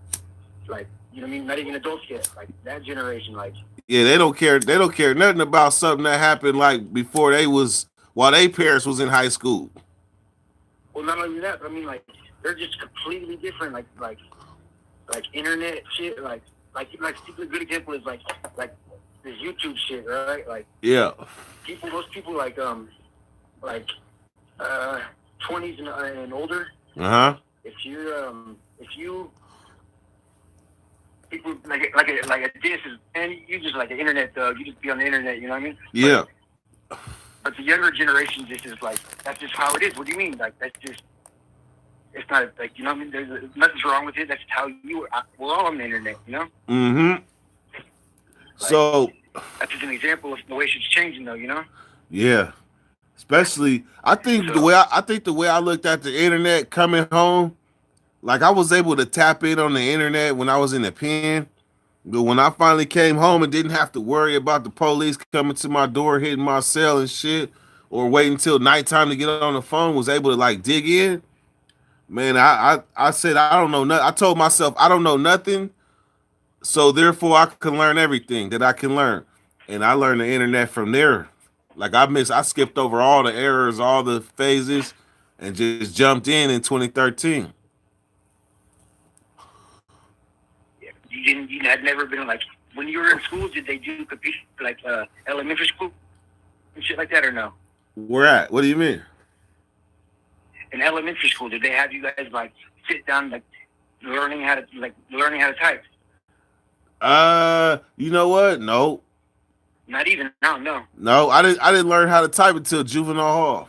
like, you know what I mean? Not even adults yet. Like that generation, like. Yeah, they don't care. They don't care nothing about something that happened like before they was while their parents was in high school. Well, not only that, but I mean, like they're just completely different. Like internet shit. Like a good example is like this YouTube shit, right? Like Yeah. most people like 20s and older. If you people like a this is, and you just like an internet thug. You just be on the internet. You know what I mean? Yeah. But the younger generation just is like, that's just how it is. What do you mean? Like, that's just, it's not like, you know what I mean? There's nothing's wrong with it. That's how we're all on the internet, you know? Mm-hmm. Like, So that's just an example of the way shit's changing, though, you know? yeah. Especially, I think the way I looked at the internet coming home, like I was able to tap in on the internet when I was in the pen. But when I finally came home and didn't have to worry about the police coming to my door, hitting my cell and shit, or waiting until nighttime to get on the phone, was able to like dig in. Man, I said I don't know nothing. I told myself I don't know nothing, so therefore I can learn everything that I can learn, and I learned the internet from there. Like I skipped over all the errors, all the phases, and just jumped in 2013. You had never been like, when you were in school, did they do computer, like elementary school and shit like that, or no? Where at? What do you mean? In elementary school, did they have you guys like sit down, like learning how to type? You know what? No. Not even. No. No, I didn't learn how to type until juvenile hall.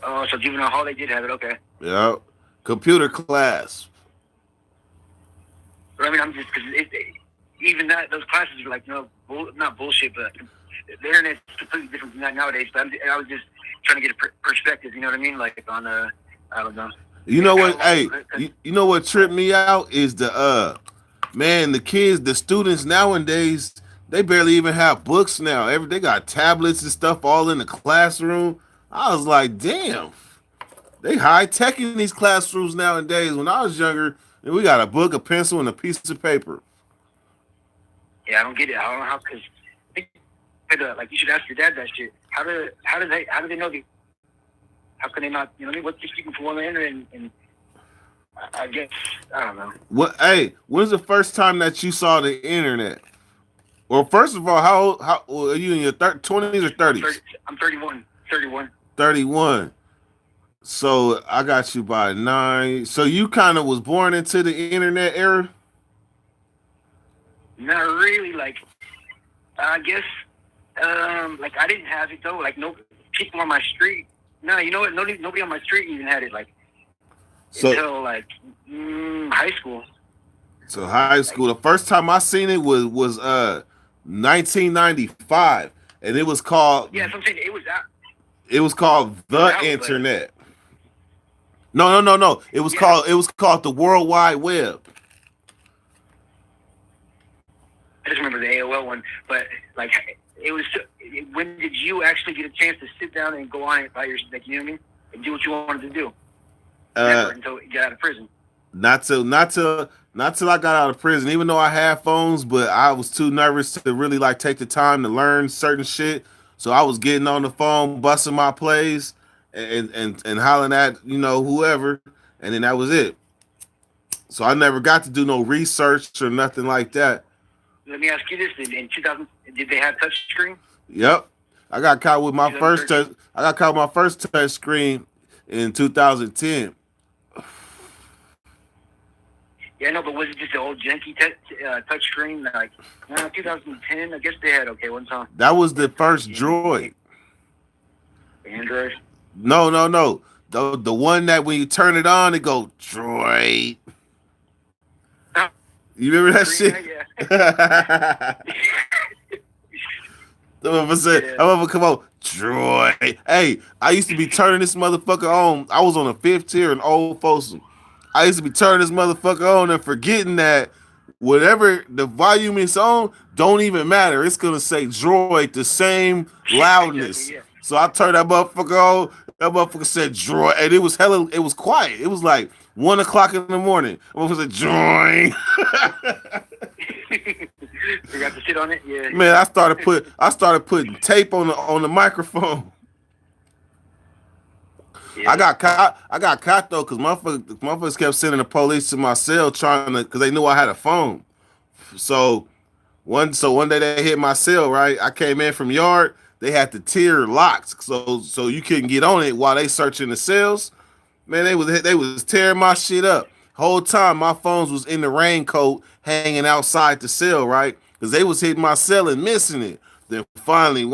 Oh, so juvenile hall, they did have it. Okay. Yeah. Computer class. I mean, I'm just, because even that, those classes are like, not bullshit, but the internet's completely different from that nowadays. But I was just trying to get a perspective, you know what I mean? Like on I don't know. You know what? Hey, you know what tripped me out is the man, the kids, the students nowadays, they barely even have books now. They got tablets and stuff all in the classroom. I was like, damn, they high tech in these classrooms nowadays. When I was younger, we got a book, a pencil, and a piece of paper. Yeah, I don't get it. I don't know how, because like you should ask your dad that shit. How do they know the? How can they not? You know what I mean? What's keeping from on the internet? And I guess I don't know. What? Hey, when's the first time that you saw the internet? Well, first of all, how are you in your 20s or 30s? I'm 31. 31. So I got you by 9. So you kind of was born into the internet era? Not really. Like, I guess, like I didn't have it though. Like no people on my street. No, you know what? Nobody on my street even had it. Like until like high school. So high school. The first time I seen it was 1995, and it was called. Yeah, so I'm saying it was out. It was called the internet. No. It was called the World Wide Web. I just remember the AOL one, but like it was. When did you actually get a chance to sit down and go on it by yourself? Like, you know what I mean? And do what you wanted to do. Never until you got out of prison. Not till I got out of prison. Even though I had phones, but I was too nervous to really like take the time to learn certain shit. So I was getting on the phone, busting my plays, and hollering at whoever, and then that was it. So I never got to do no research or nothing like that. Let me ask you this: in 2000, did they have touchscreen? Yep, I got caught with my first touch. I got caught with my first touch screen in 2010. Yeah, no, but was it just an old janky touch screen? Like, 2010, I guess they had one time. That was the first Droid. Android? No. The one that when you turn it on, it go Droid. You remember that shit? Yeah. The motherfucker said, Yeah. "I'm gonna come on, Troy." Hey, I used to be turning this motherfucker on. I was on a 5th tier in Old Folsom. I used to be turning this motherfucker on and forgetting that whatever the volume is on, don't even matter. It's gonna say Droid the same loudness. Exactly, yeah. So I turned that motherfucker on. That motherfucker said Droid, and it was hella. It was quiet. It was like 1 o'clock in the morning. I was like Droid. You got to sit on it. Yeah. Man, I started putting tape on the microphone. Yeah. I got caught though, cause motherfuckers kept sending the police to my cell cause they knew I had a phone. So one day they hit my cell, right? I came in from yard, they had the tier locked, so you couldn't get on it while they searching the cells. Man, they was tearing my shit up. Whole time my phones was in the raincoat hanging outside the cell, right? Cause they was hitting my cell and missing it. Then finally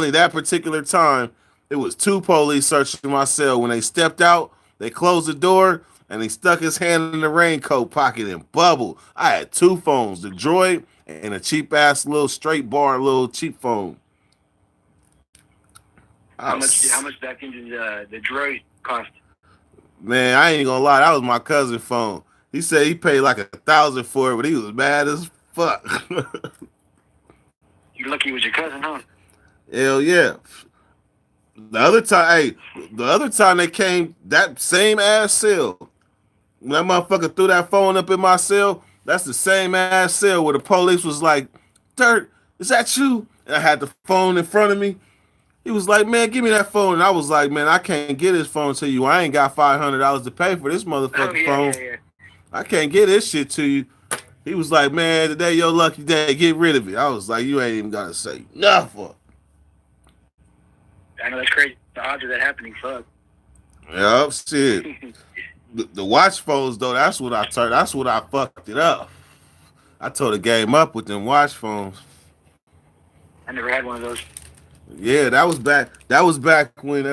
that particular time, it was 2 police searching my cell. When they stepped out, they closed the door and he stuck his hand in the raincoat pocket and bubbled. I had 2 phones, the Droid and a cheap ass little straight bar little cheap phone. How much that thing did the Droid cost? Man, I ain't gonna lie, that was my cousin's phone. He said he paid like $1,000 for it, but he was mad as fuck. You're lucky it was your cousin, huh? Hell yeah. The other time they came, that same ass cell, when that motherfucker threw that phone up in my cell, that's the same ass cell where the police was like, "Dirt, is that you?" And I had the phone in front of me. He was like, "Man, give me that phone." And I was like, "Man, I can't get this phone to you. I ain't got $500 to pay for this motherfucking phone. Yeah. I can't get this shit to you." He was like, "Man, today your lucky day. Get rid of it." I was like, "You ain't even gonna say nothing." I know that's crazy. The odds of that happening, fuck. Yep, shit. The watch phones though, that's what I fucked it up. I tore the game up with them watch phones. I never had one of those. Yeah, that was back when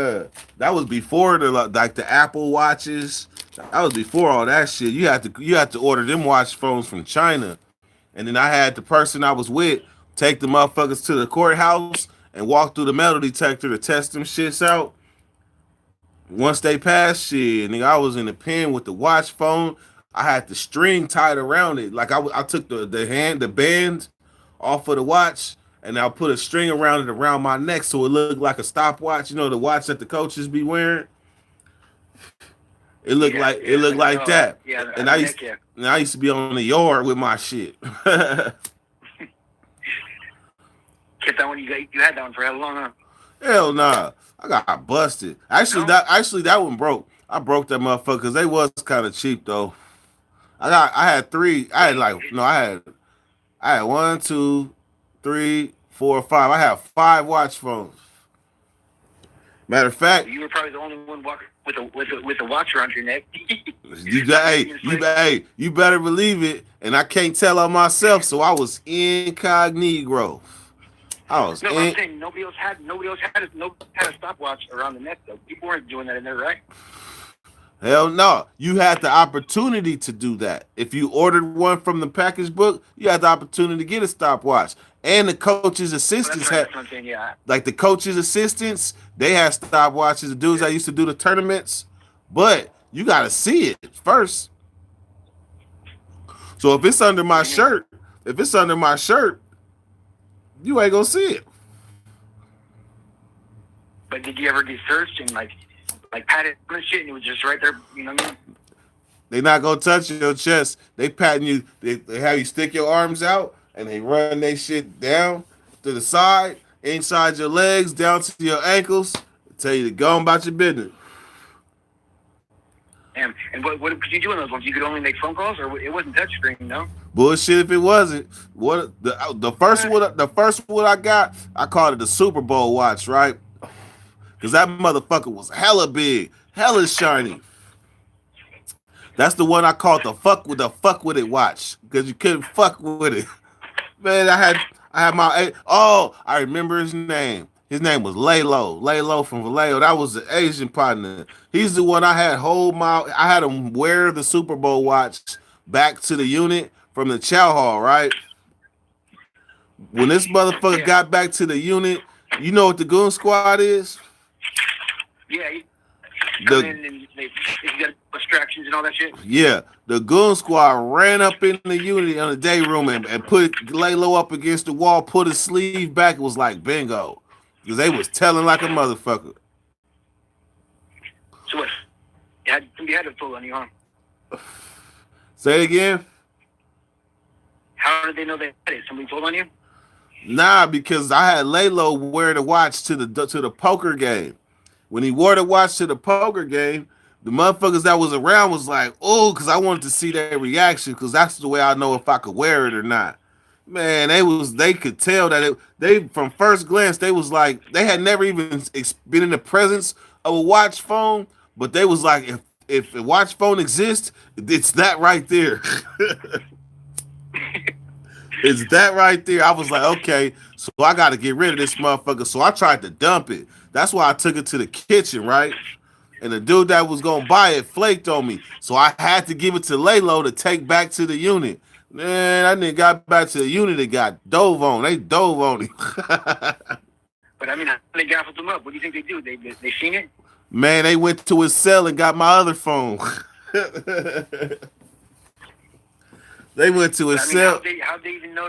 that was before the Apple watches. That was before all that shit. You had to order them watch phones from China. And then I had the person I was with take the motherfuckers to the courthouse and walk through the metal detector to test them shits out. Once they passed shit, nigga, I was in the pen with the watch phone. I had the string tied around it. Like I took the band off of the watch and I put a string around it around my neck so it looked like a stopwatch. You know, the watch that the coaches be wearing. It looked like that. Yeah, and I used to be on the yard with my shit. Kept that one. You had that one for how long, huh? Hell nah. I got busted. Actually, that one broke. I broke that motherfucker because they was kind of cheap though. I had 1, 2, 3, 4, 5. I have 5 watch phones. Matter of fact, You were probably the only one walking with a watch around your neck. you better believe it. And I can't tell on myself, so I was incognito. I'm saying nobody else had a stopwatch around the neck though. People weren't doing that in there, right? Hell no. You had the opportunity to do that. If you ordered one from the package book, you had the opportunity to get a stopwatch. And the coach's assistants like the coach's assistants, they had stopwatches. The dudes that used to do the tournaments, but you gotta see it first. So if it's under my shirt, you ain't gonna see it. But did you ever get searched and like pat it and shit and it was just right there, you know what I mean? They not gonna touch your chest. They patting you. They have you stick your arms out and they run they shit down to the side, inside your legs, down to your ankles. Tell you to go on about your business. Damn. And what could you do in those ones? You could only make phone calls, or it wasn't touchscreen, no? Bullshit if it wasn't. What the first one I got, I called it the Super Bowl watch, right? Because that motherfucker was hella big, hella shiny. That's the one I called the fuck with it watch, because you couldn't fuck with it. Man, I had my I remember his name. His name was Lalo from Vallejo. That was the Asian partner. He's the one I had I had him wear the Super Bowl watch back to the unit from the chow hall, right? When this motherfucker Yeah. got back to the unit, you know what the goon squad is? Yeah, he come The in and they got distractions and all that shit. Yeah, the goon squad ran up in the unit on the day room and put lay low up against the wall, put his sleeve back. It was like bingo, because they was telling like a motherfucker. So what? Somebody had to pull on you, huh? Say it again. How did they know they had it? Somebody told on you? Nah, because I had Laylo wear the watch to the poker game. When he wore the watch to the poker game, the motherfuckers that was around was like, oh, because I wanted to see their reaction, because that's the way I know if I could wear it or not. Man, they could tell that they from first glance they was like they had never even been in the presence of a watch phone, but they was like if a watch phone exists, it's that right there. It's that right there. I was like, okay, so I got to get rid of this motherfucker. So I tried to dump it. That's why I took it to the kitchen, right? And the dude that was gonna buy it flaked on me, so I had to give it to Laylo to take back to the unit. Man, that nigga got back to the unit and got dove on. They dove on him. But I mean, how they gaffled them up? What do you think they do? They seen it? Man, they went to his cell and got my other phone. They went to his I mean, cell. how they even know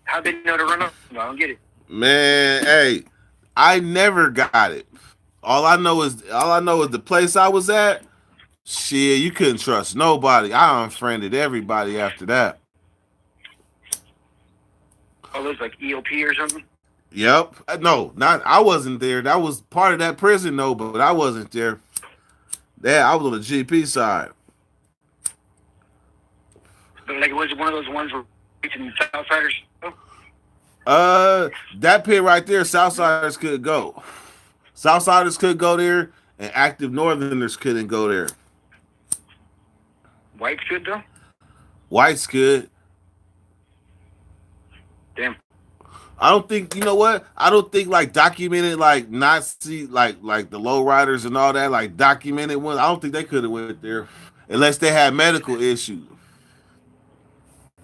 how they know to run up? No, I don't get it. Man, hey, I never got it. All I know is the place I was at. Shit, you couldn't trust nobody. I unfriended everybody after that. Oh, those like EOP or something? Yep. No, not I wasn't there. That was part of that prison though, but I wasn't there. Yeah, I was on the GP side. But like, was it one of those ones where reaching Southsiders? That pit right there, Southsiders could go. Southsiders could go there, and active Northerners couldn't go there. Whites good though? Whites could. Damn. I don't think, you know what? I don't think like documented like Nazi like the lowriders and all that, like documented ones. I don't think they could have went there unless they had medical issues.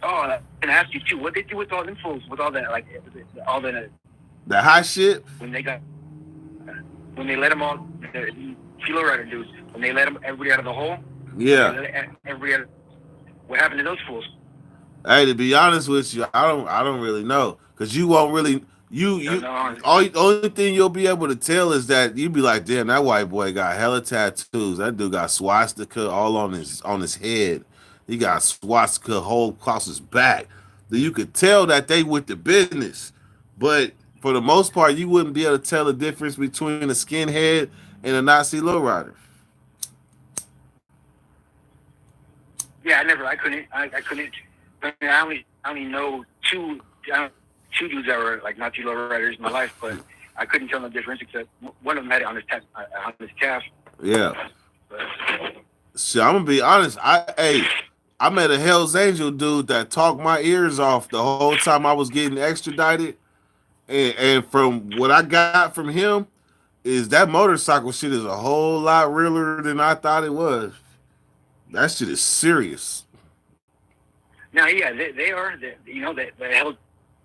Oh, I can ask you too. What they do with all them fools, with all that, like all the high shit. when they let them all the kilo rider dudes, when they let them everybody out of the hole. Yeah. Everybody. What happened to those fools? Hey, to be honest with you, I don't really know, because you won't really only thing you'll be able to tell is that you'd be like, damn, that white boy got hella tattoos. That dude got swastika all on his head. He got swastika whole across his back. Then you could tell that they with the business. But for the most part, you wouldn't be able to tell the difference between a skinhead and a Nazi lowrider. Yeah, I couldn't. I mean, I only know two dudes that were like Nazi lowriders in my life, but I couldn't tell the difference except one of them had it on his calf. Yeah. So I'm gonna be honest. I met a Hell's Angel dude that talked my ears off the whole time I was getting extradited, and from what I got from him is that motorcycle shit is a whole lot realer than I thought it was. That shit is serious. Now, yeah, they are. You know, they held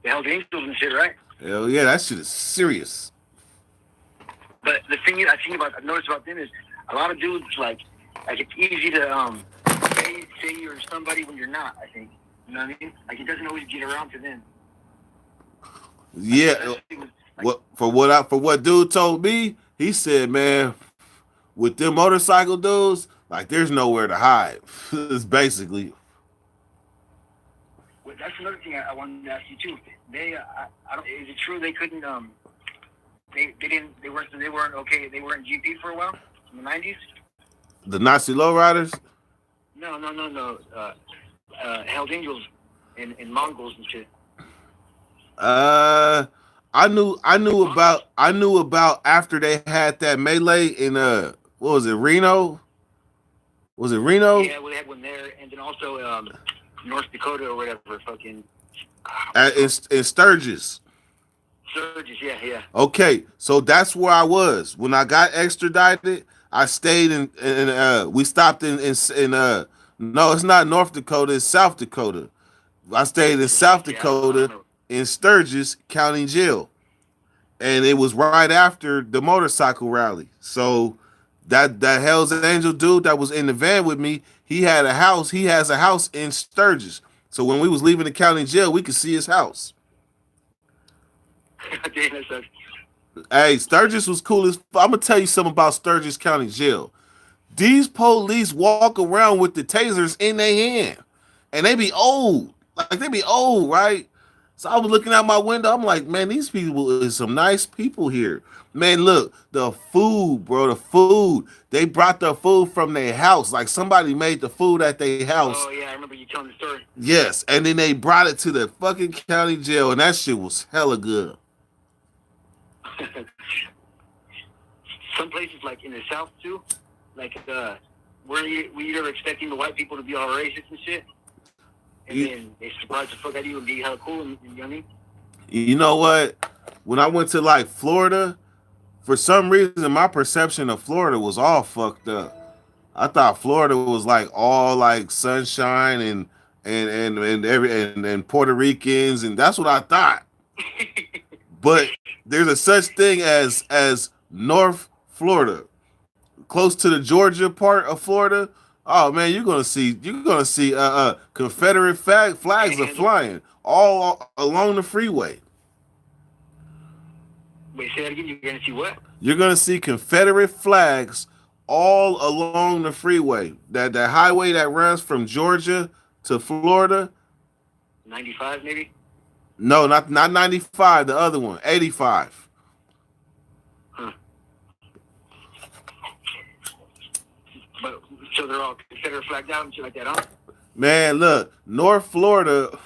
Angels and shit, right? Hell yeah, that shit is serious. But the thing is, I've noticed about them is a lot of dudes like it's easy to say you're somebody when you're not. I think, you know what I mean? Like it doesn't always get around to them. Yeah. For what dude told me, he said, man, with them motorcycle dudes, like there's nowhere to hide. It's basically. Well, that's another thing I wanted to ask you too. They, I don't. Is it true they couldn't? They weren't okay. They weren't GP for a while in the '90s. The Nazi lowriders? No. Hell's Angels and Mongols and shit. I knew about after they had that melee in what was it, Reno? Was it Reno? Yeah, well, they had one there, and then also North Dakota or whatever, fucking. In Sturgis. Sturgis, yeah. Okay, so that's where I was when I got extradited. I stayed in we stopped in no, it's not North Dakota, it's South Dakota. I stayed in South Dakota, in Sturgis County Jail, and it was right after the motorcycle rally. So that Hell's Angel dude that was in the van with me, he had a house. He has a house in Sturgis. So when we was leaving the county jail, we could see his house. Damn, that sucks. Hey, Sturgis was cool as. I'm gonna tell you something about Sturgis County Jail. These police walk around with the tasers in their hand, and they be old. Like they be old, right? So I was looking out my window. I'm like, man, these people is some nice people here. Man, look, the food, bro, the food. They brought the food from their house. Like somebody made the food at their house. Oh yeah, I remember you telling the story. Yes, and then they brought it to the fucking county jail, and that shit was hella good. Some places like in the South too, like were you ever expecting the white people to be all racist and shit, and then they surprise the fuck out of you and be hella cool, and you know what I mean? You know what? When I went to like Florida, for some reason my perception of Florida was all fucked up. I thought Florida was like all like sunshine and Puerto Ricans, and that's what I thought. But there's a such thing as North Florida, close to the Georgia part of Florida. Oh man, you're gonna see Confederate flags are flying all along the freeway. Wait, say that again. You're gonna see what? You're gonna see Confederate flags all along the freeway. That highway that runs from Georgia to Florida. 95 maybe. No, not 95. The other one, 85. Huh. But so they're all Confederate flagged out and shit like that, huh? Man, look, North Florida.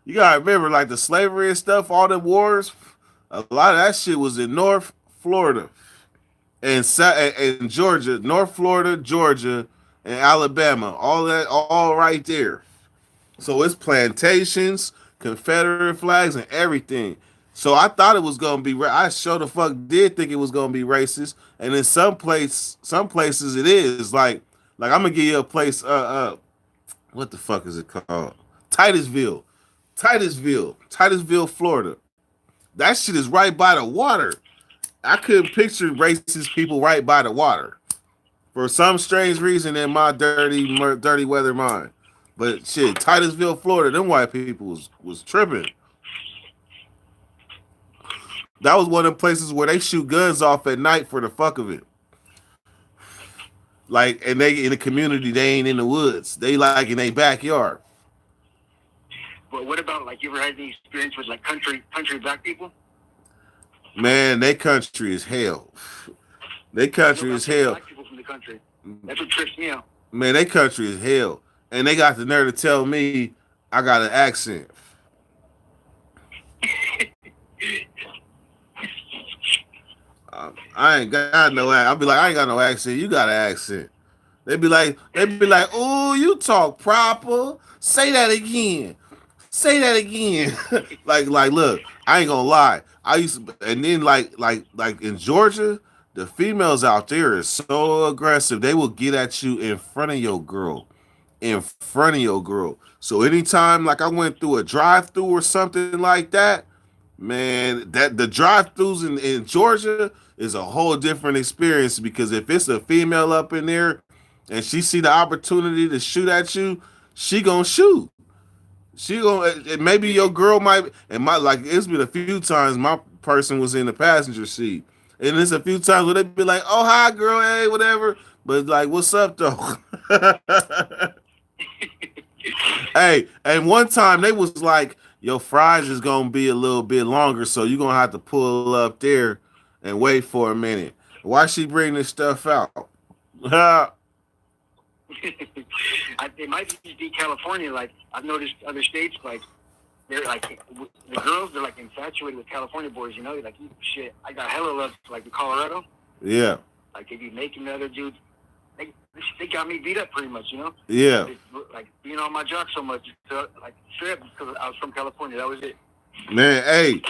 You gotta remember, like the slavery and stuff, all the wars. A lot of that shit was in North Florida and Georgia, North Florida, Georgia, and Alabama. All that, all right there. So it's plantations, Confederate flags, and everything. So I thought it was gonna be. I sure the fuck did think it was gonna be racist. And in some places it is. Like I'm gonna give you a place. What the fuck is it called? Titusville, Florida. That shit is right by the water. I couldn't picture racist people right by the water for some strange reason in my dirty weather mind. But shit, Titusville, Florida, them white people was tripping. That was one of the places where they shoot guns off at night for the fuck of it. Like, and they in the community, they ain't in the woods. They like in their backyard. But what about like you ever had any experience with like country black people? Man, they country is hell. They country is hell. Black people from the country. That's what trips me out. Man, they country is hell. And they got the nerve to tell me I got an accent. I ain't got no accent. I'll be like, I ain't got no accent. You got an accent. They be like, oh, you talk proper. Say that again. like, look, I ain't gonna lie. I used to, and then like in Georgia, the females out there is so aggressive. They will get at you in front of your girl. So anytime like I went through a drive-through or something like that, man, that the drive-throughs in Georgia is a whole different experience, because if it's a female up in there and she see the opportunity to shoot at you, she gonna shoot. She gonna, maybe your girl might, and it's been a few times my person was in the passenger seat, and there's a few times where they be like, oh hi girl, hey, whatever, but like, what's up though? Hey, and one time they was like, your fries is gonna be a little bit longer, so you're gonna have to pull up there and wait for a minute. Why she bring this stuff out? It might just be California. Like I've noticed other states, like they're like the girls, they're like infatuated with California boys. You know, like shit. I got hella love like in Colorado. Yeah. Like they be making the other dudes. They got me beat up pretty much. You know. Yeah. Like being on my jock so much, like straight up because I was from California. That was it. Man, hey,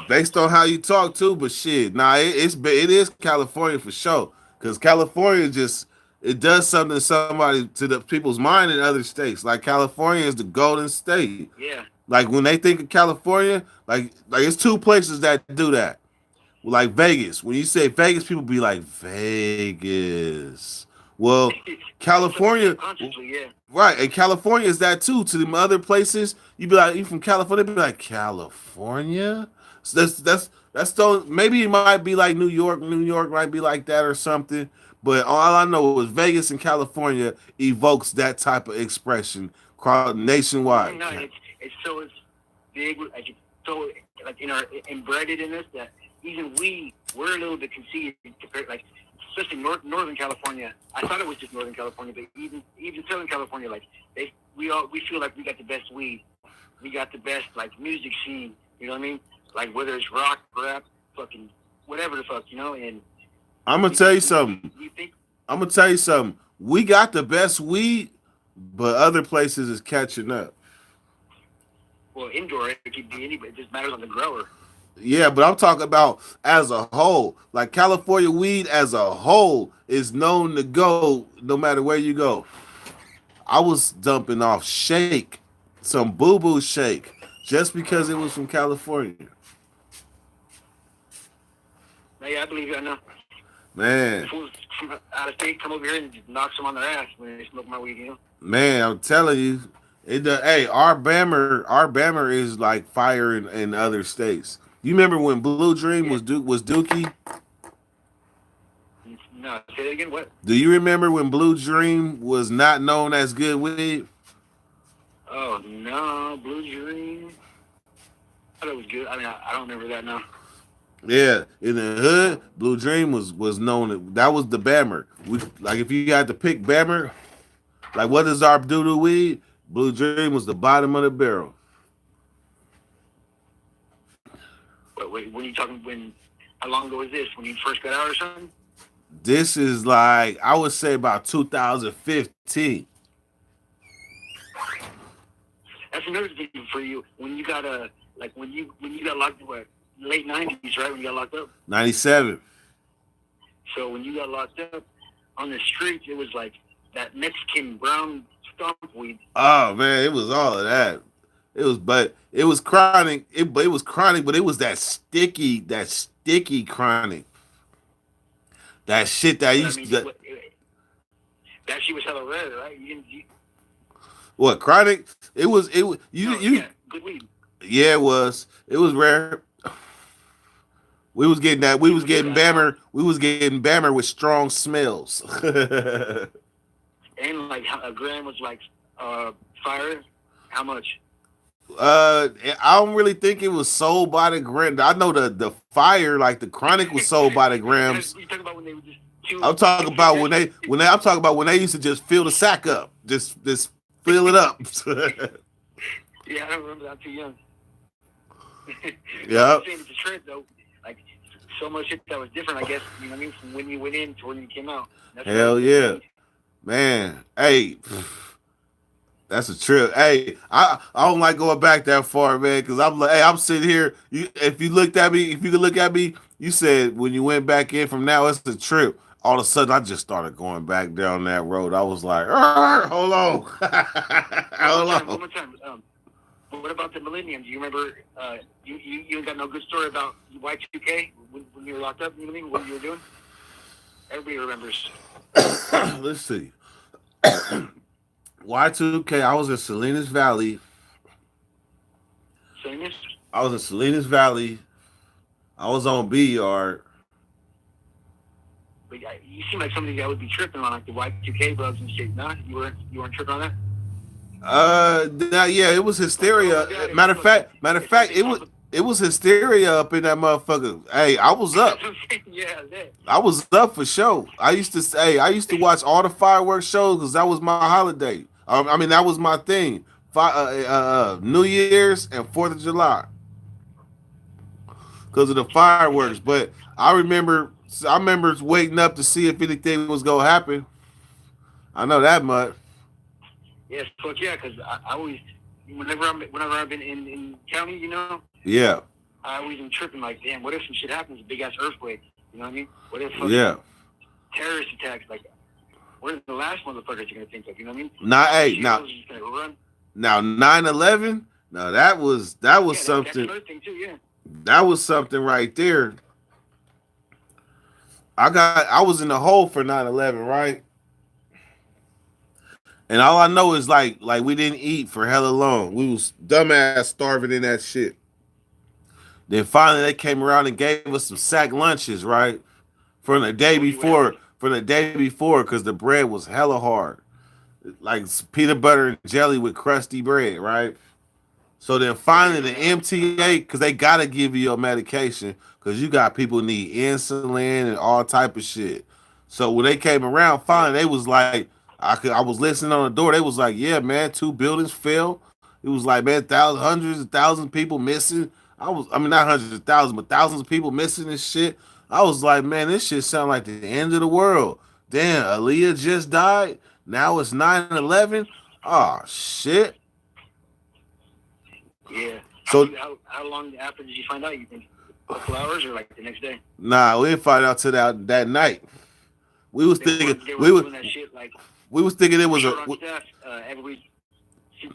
based on how you talk too, but shit, nah, it is California for sure. Because California just, it does something to the people's mind in other states. Like California is the golden state. Yeah. Like when they think of California, like it's two places that do that. Like Vegas. When you say Vegas, people be like Vegas. Well, California, Consciously, yeah. right? And California is that too. To them other places, you be like, you from California, they be like California. So that's so maybe it might be like New York. New York might be like that or something. But all I know is Vegas and California evokes that type of expression nationwide. No, it's big, like it's so like embedded in us that even we're a little bit conceited compared, like especially Northern California. I thought it was just Northern California, but even Southern California, like we feel like we got the best weed, we got the best like music scene. You know what I mean? Like whether it's rock, rap, fucking whatever the fuck, and I'm gonna tell you something. I'm gonna tell you something. We got the best weed, but other places is catching up. Well, indoor it could be anybody. It just matters on the grower. Yeah, but I'm talking about as a whole. Like California weed as a whole is known to go no matter where you go. I was dumping off shake, some boo boo shake, just because it was from California. Yeah, I believe you. I know. Man. Fools from out of state come over here and just knocks them on their ass when they smoke my weed, Man, I'm telling you, hey, our Bammer is like fire in other states. You remember when Blue Dream was Dookie? No, say that again. What? Do you remember when Blue Dream was not known as good weed? Oh no, Blue Dream. I thought it was good. I mean, I don't remember that now. Yeah, in the hood, Blue Dream was known. That was the Bammer. Like if you had to pick Bammer, like what is our doo-doo weed? Blue Dream was the bottom of the barrel. Wait, when you talking how long ago was this? When you first got out or something? This is like I would say about 2015. That's another thing for you. When you got when you got locked up, late '90s, right? When you got locked up. 97. So when you got locked up on the streets, it was like that Mexican brown stump weed. Oh man, it was all of that. It was chronic. It was chronic, but it was that sticky chronic. That shit that used to. That shit was hella red, right? What chronic? It was. Yeah, good weed. Yeah, it was. It was rare. We was getting that. We was getting Bammer. We was getting Bammer with strong smells. And like a gram was like fire. How much? I don't really think it was sold by the gram. I know the fire, like the chronic, was sold by the grams. You talking about when they were just I'm talking about when I'm talking about when they used to just fill the sack up, just fill it up. Yeah, I don't remember that. I'm too young. Yeah. I'm saying it's a trend though. Like so much shit that was different, I guess. You know what I mean? From when you went in to when you came out. Hell yeah, man. Hey. That's a trip. Hey, I don't like going back that far, man, because I'm like, hey, I'm sitting here. If you could look at me, you said when you went back in from now, it's a trip. All of a sudden, I just started going back down that road. I was like, hold on. One more time. What about the Millennium? Do you remember, you got no good story about Y2K when you were locked up, you know what you were doing? Everybody remembers. Let's see. Y2K, I was in Salinas Valley. Salinas? I was in Salinas Valley. I was on B Yard. But you seem like somebody that would be tripping on like the Y2K bugs and shit. Nah, you weren't tripping on that? Yeah, it was hysteria. Matter of fact, it was hysteria up in that motherfucker. Hey, I was up. Yeah, I was up for sure. I used to watch all the fireworks shows because that was my holiday. I mean, that was my thing. New Year's and 4th of July because of the fireworks. But I remember waiting up to see if anything was gonna happen. I know that much. Yes, fuck yeah, because I always, whenever I've been in county, Yeah. I always am tripping like, damn, what if some shit happens, a big ass earthquake? You know what I mean? What if terrorist attacks? Like, what are the last motherfuckers you're gonna think of? You know what I mean? Now 9/11. Now that was Yeah, that's something. another thing too. Yeah. That was something right there. I was in the hole for 9/11, right? And all I know is like we didn't eat for hella long. We was dumbass starving in that shit. Then finally they came around and gave us some sack lunches, right? From the day before, because the bread was hella hard. Like peanut butter and jelly with crusty bread, right? So then finally the MTA, because they gotta give you your medication, because you got people who need insulin and all type of shit. So when they came around, finally they was like, I was listening on the door. They was like, yeah, man, 2 buildings fell. It was like, man, thousands, hundreds of thousands of people missing. I mean, not hundreds of thousands, but thousands of people missing and shit. I was like, man, this shit sound like the end of the world. Damn, Aaliyah just died. Now it's 9/11. Oh shit. Yeah. So How long after did you find out? You think a couple hours or like the next day? nah, we didn't find out till that night. We was thinking They were we was doing that shit like we was thinking it was short a on staff. Every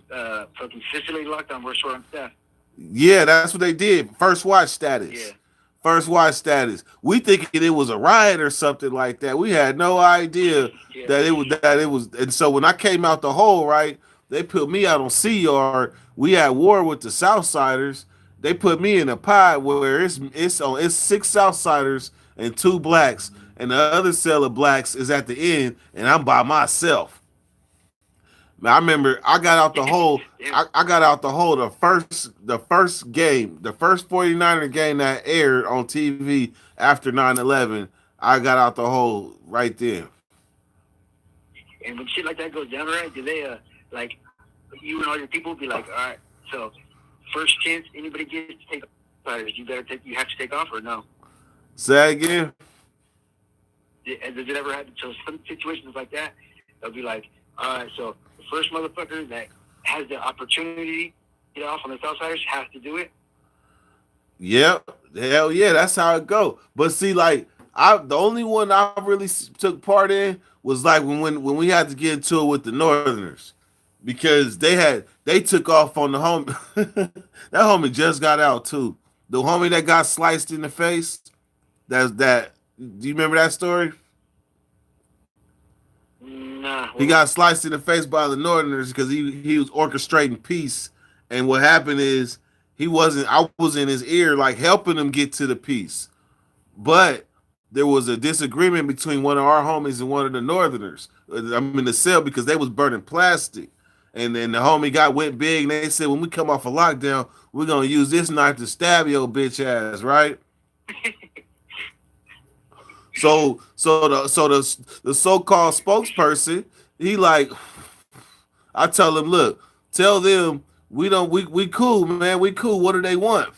fucking facility lockdown. We're short on staff. yeah. That's what they did. First watch status. Yeah. First watch status. We thinking it was a riot or something like that. We had no idea Yeah. that it was. And so when I came out the hole, right, they put me out on Sea Yard. We had war with the Southsiders. They put me in a pod where it's 6 Southsiders and 2 blacks, and the other cell of blacks is at the end, and I'm by myself. Man, I remember I got out the hole. I got out the hole the first game, the first 49er game that aired on TV after 9/11. I got out the hole right there. And when shit like that goes down, right? Do they like you and all your people be like, all right, so first chance anybody gets to take fighters, you have to take off or no? Say again. And does it ever happen? So some situations like that, they'll be like, all right, so the first motherfucker that has the opportunity to get off on the Southsiders has to do it. Yep. Hell yeah, that's how it go. But see, like the only one I really took part in was like when we had to get into it with the Northerners, because they took off on the homie. That homie just got out too. The homie that got sliced in the face. That. Do you remember that story? Nah. He got sliced in the face by the Northerners because he was orchestrating peace, and what happened is I was in his ear like helping him get to the peace, but there was a disagreement between one of our homies and one of the Northerners. I'm in the cell because they was burning plastic, and then the homie went big, and they said when we come off a lockdown, we're gonna use this knife to stab your bitch ass, right? So the so-called spokesperson, he like, I tell him, look, tell them we cool, man, we cool. What do they want?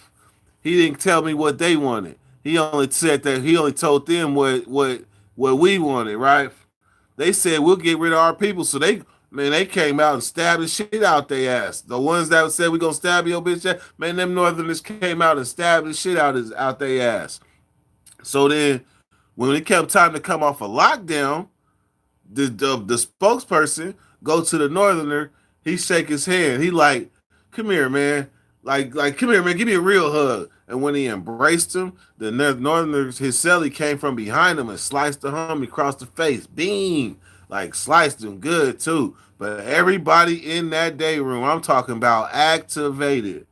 He didn't tell me what they wanted. He only told them what we wanted, right? They said we'll get rid of our people. So they came out and stabbed the shit out their ass. The ones that said we gonna stab your bitch ass, man, them Northerners came out and stabbed the shit out their ass. So then when it came time to come off a lockdown, the spokesperson go to the Northerner. He shake his hand. He like, come here, man. Like, come here, man. Give me a real hug. And when he embraced him, the Northerner, his cellie came from behind him and sliced the homie across the face. Beam. Like, sliced him good, too. But everybody in that day room, I'm talking about activated.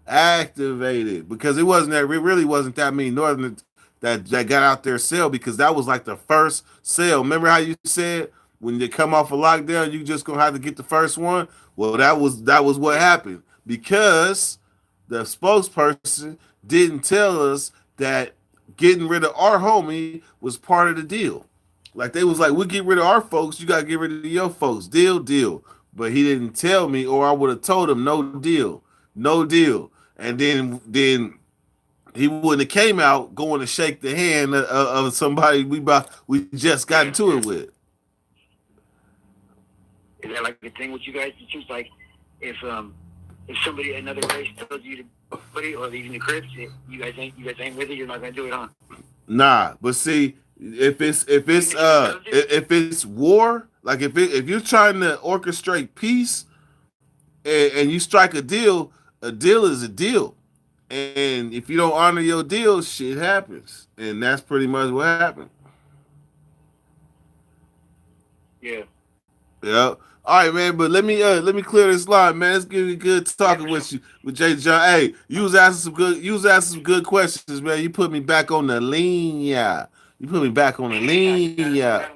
Because it really wasn't that many Northerners that got out their cell, because that was like the first cell. Remember how you said when you come off a lockdown, you just gonna have to get the first one? Well, that was what happened, because the spokesperson didn't tell us that getting rid of our homie was part of the deal. Like they was like, we'll get rid of our folks, you gotta get rid of your folks. Deal. But he didn't tell me, or I would have told him no deal. And then he wouldn't have came out going to shake the hand of somebody we just got into it with. Is that like a thing with you guys? It seems like if somebody another race tells you to put it, or even the Crips, you guys ain't with it, you're not gonna do it, huh? Nah, but see, if it's war, like if you're trying to orchestrate peace and you strike a deal, a deal is a deal. And if you don't honor your deal, shit happens. And that's pretty much what happened. Yeah. Yeah. All right, man. But let me clear this line, man. It's getting good talking with you with Jay John. Hey, you was asking some good questions, man. You put me back on the lean, yeah. You put me back on the lean, yeah.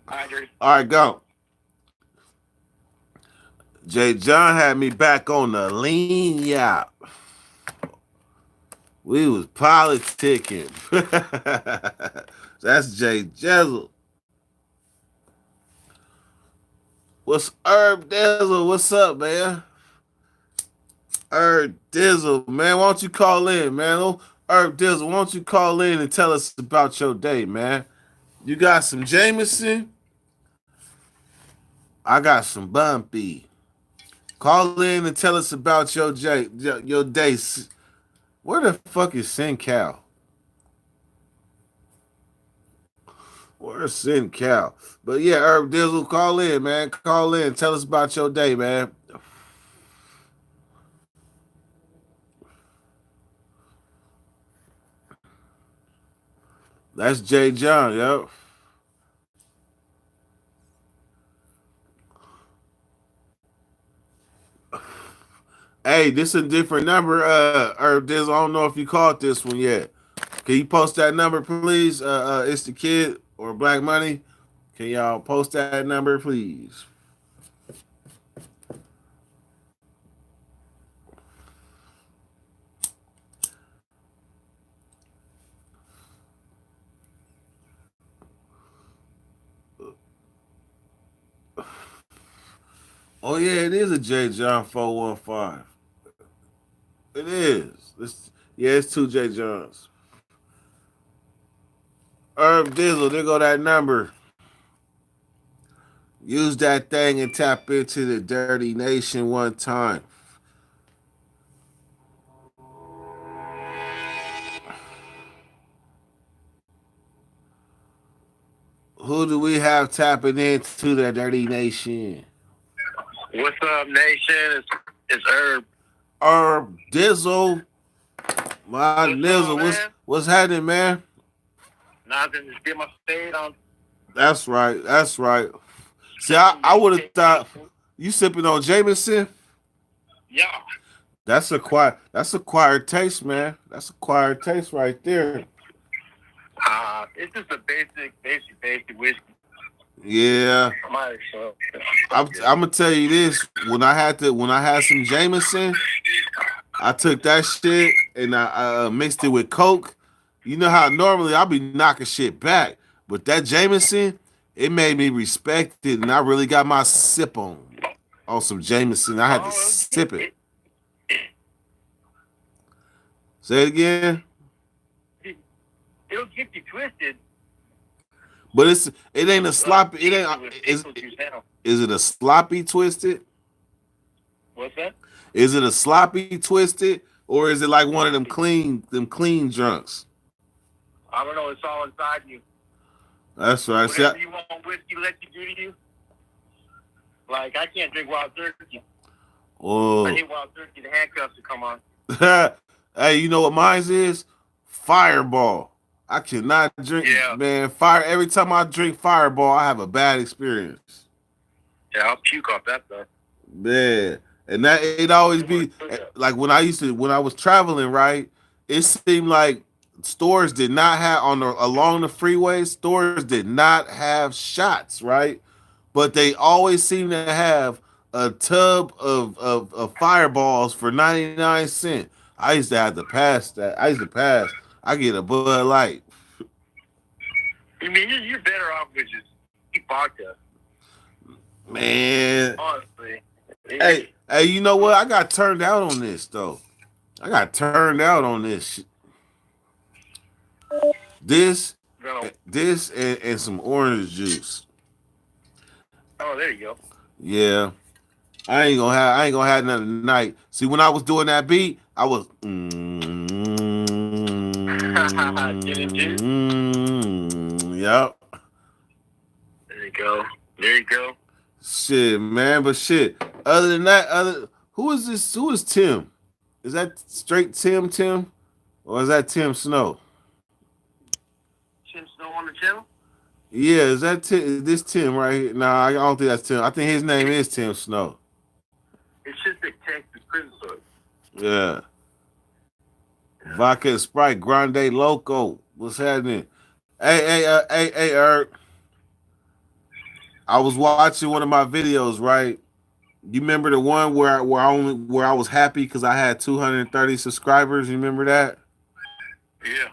All right, go. Jay John had me back on the lean, yeah. We was politicking. That's Jay Jezel. What's Herb Dizzle? What's up, man? Herb Dizzle, man. Why don't you call in, man? Oh, Herb Dizzle, why don't you call in and tell us about your day, man? You got some Jameson? I got some Bumpy. Call in and tell us about your day. Where the fuck is Sin Cal? Where's Sin Cal? But yeah, Herb Dizzle, call in, man. Call in. Tell us about your day, man. That's Jay John, yo. Hey, this is a different number. Herb Dizzle, I don't know if you caught this one yet. Can you post that number, please? It's the kid or Black Money. Can y'all post that number, please? Oh yeah, it is a J John 415. It is. It's two J Johns. Herb Dizzle, there go that number. Use that thing and tap into the Dirty Nation one time. Who do we have tapping into the Dirty Nation? What's up, nation? It's Herb. Herb Dizzle. My Nizzle. What's happening, man? Nothing. Just get my fade on. That's right. See, I would have thought you sipping on Jameson. Yeah. That's acquired taste, man. That's acquired taste right there. It's just a basic whiskey. Yeah. I'm gonna tell you this. When I had some Jameson, I took that shit and I mixed it with Coke. You know how normally I'll be knocking shit back, but that Jameson, it made me respect it, and I really got my sip on some Jameson. I had to sip it. Say it again. It'll get you twisted. But it ain't a sloppy. It ain't. Is it a sloppy twisted? What's that? Is it a sloppy twisted, or is it like one of them clean drunks? I don't know. It's all inside you. That's right. Whatever you want whiskey let you do to you. Like, I can't drink Wild Turkey. Oh. I need Wild Turkey. The handcuffs to come on. Hey, you know what mine is? Fireball. I cannot drink, man. Every time I drink Fireball, I have a bad experience. Yeah, I'll puke off that stuff. Man, and that it always be like when I was traveling, right? It seemed like stores did not have along the freeway. Stores did not have shots, right? But they always seem to have a tub of Fireballs for 99 cents. I used to have to pass that. I get a Bud Light. I mean, you're better off with just keep vodka. Man. Honestly. Hey, you know what? I got turned out on this, though. I got turned out on this shit. This and some orange juice. Oh, there you go. Yeah. I ain't gonna have nothing tonight. See, when I was doing that beat, I was yep. There you go. Shit, man, but shit. Other than that, Who is this? Who is Tim? Is that straight Tim? Or is that Tim Snow? Tim Snow on the channel? Yeah, is that Tim, this Tim right here? Nah, I don't think that's Tim. I think his name is Tim Snow. It's just a Texas prison story. Yeah. Vodka and Sprite, Grande Loco. What's happening? Hey, Eric. I was watching one of my videos, right? You remember the one where I was happy because I had 230 subscribers? You remember that? Yeah.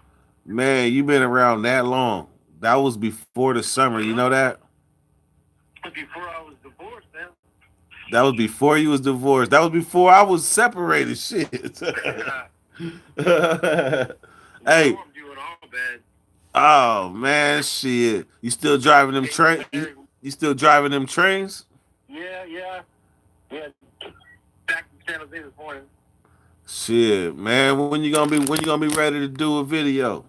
Man, you been around that long. That was before the summer. You know that? Before I was divorced, man. That was before you was divorced. That was before I was separated. Shit. Hey. I'm doing all bad. Oh man, shit. You still driving them train? You still driving them trains? Yeah. Back to San Jose this morning. Shit, man. When you gonna be ready to do a video?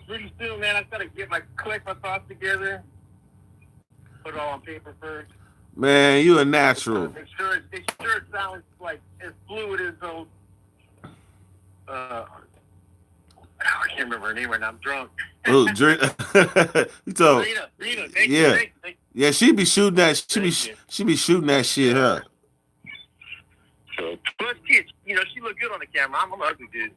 Pretty soon, man. I gotta collect my thoughts together, put it all on paper first. Man, you a natural. Make sure it sounds like as fluid as those. I can't remember her name right now. I'm drunk. Oh, drink. You told. Rita. Yeah. Thank you. Yeah, she be shooting that. She be shooting that shit, huh? Plus, kids, she looked good on the camera. I'm an ugly dude.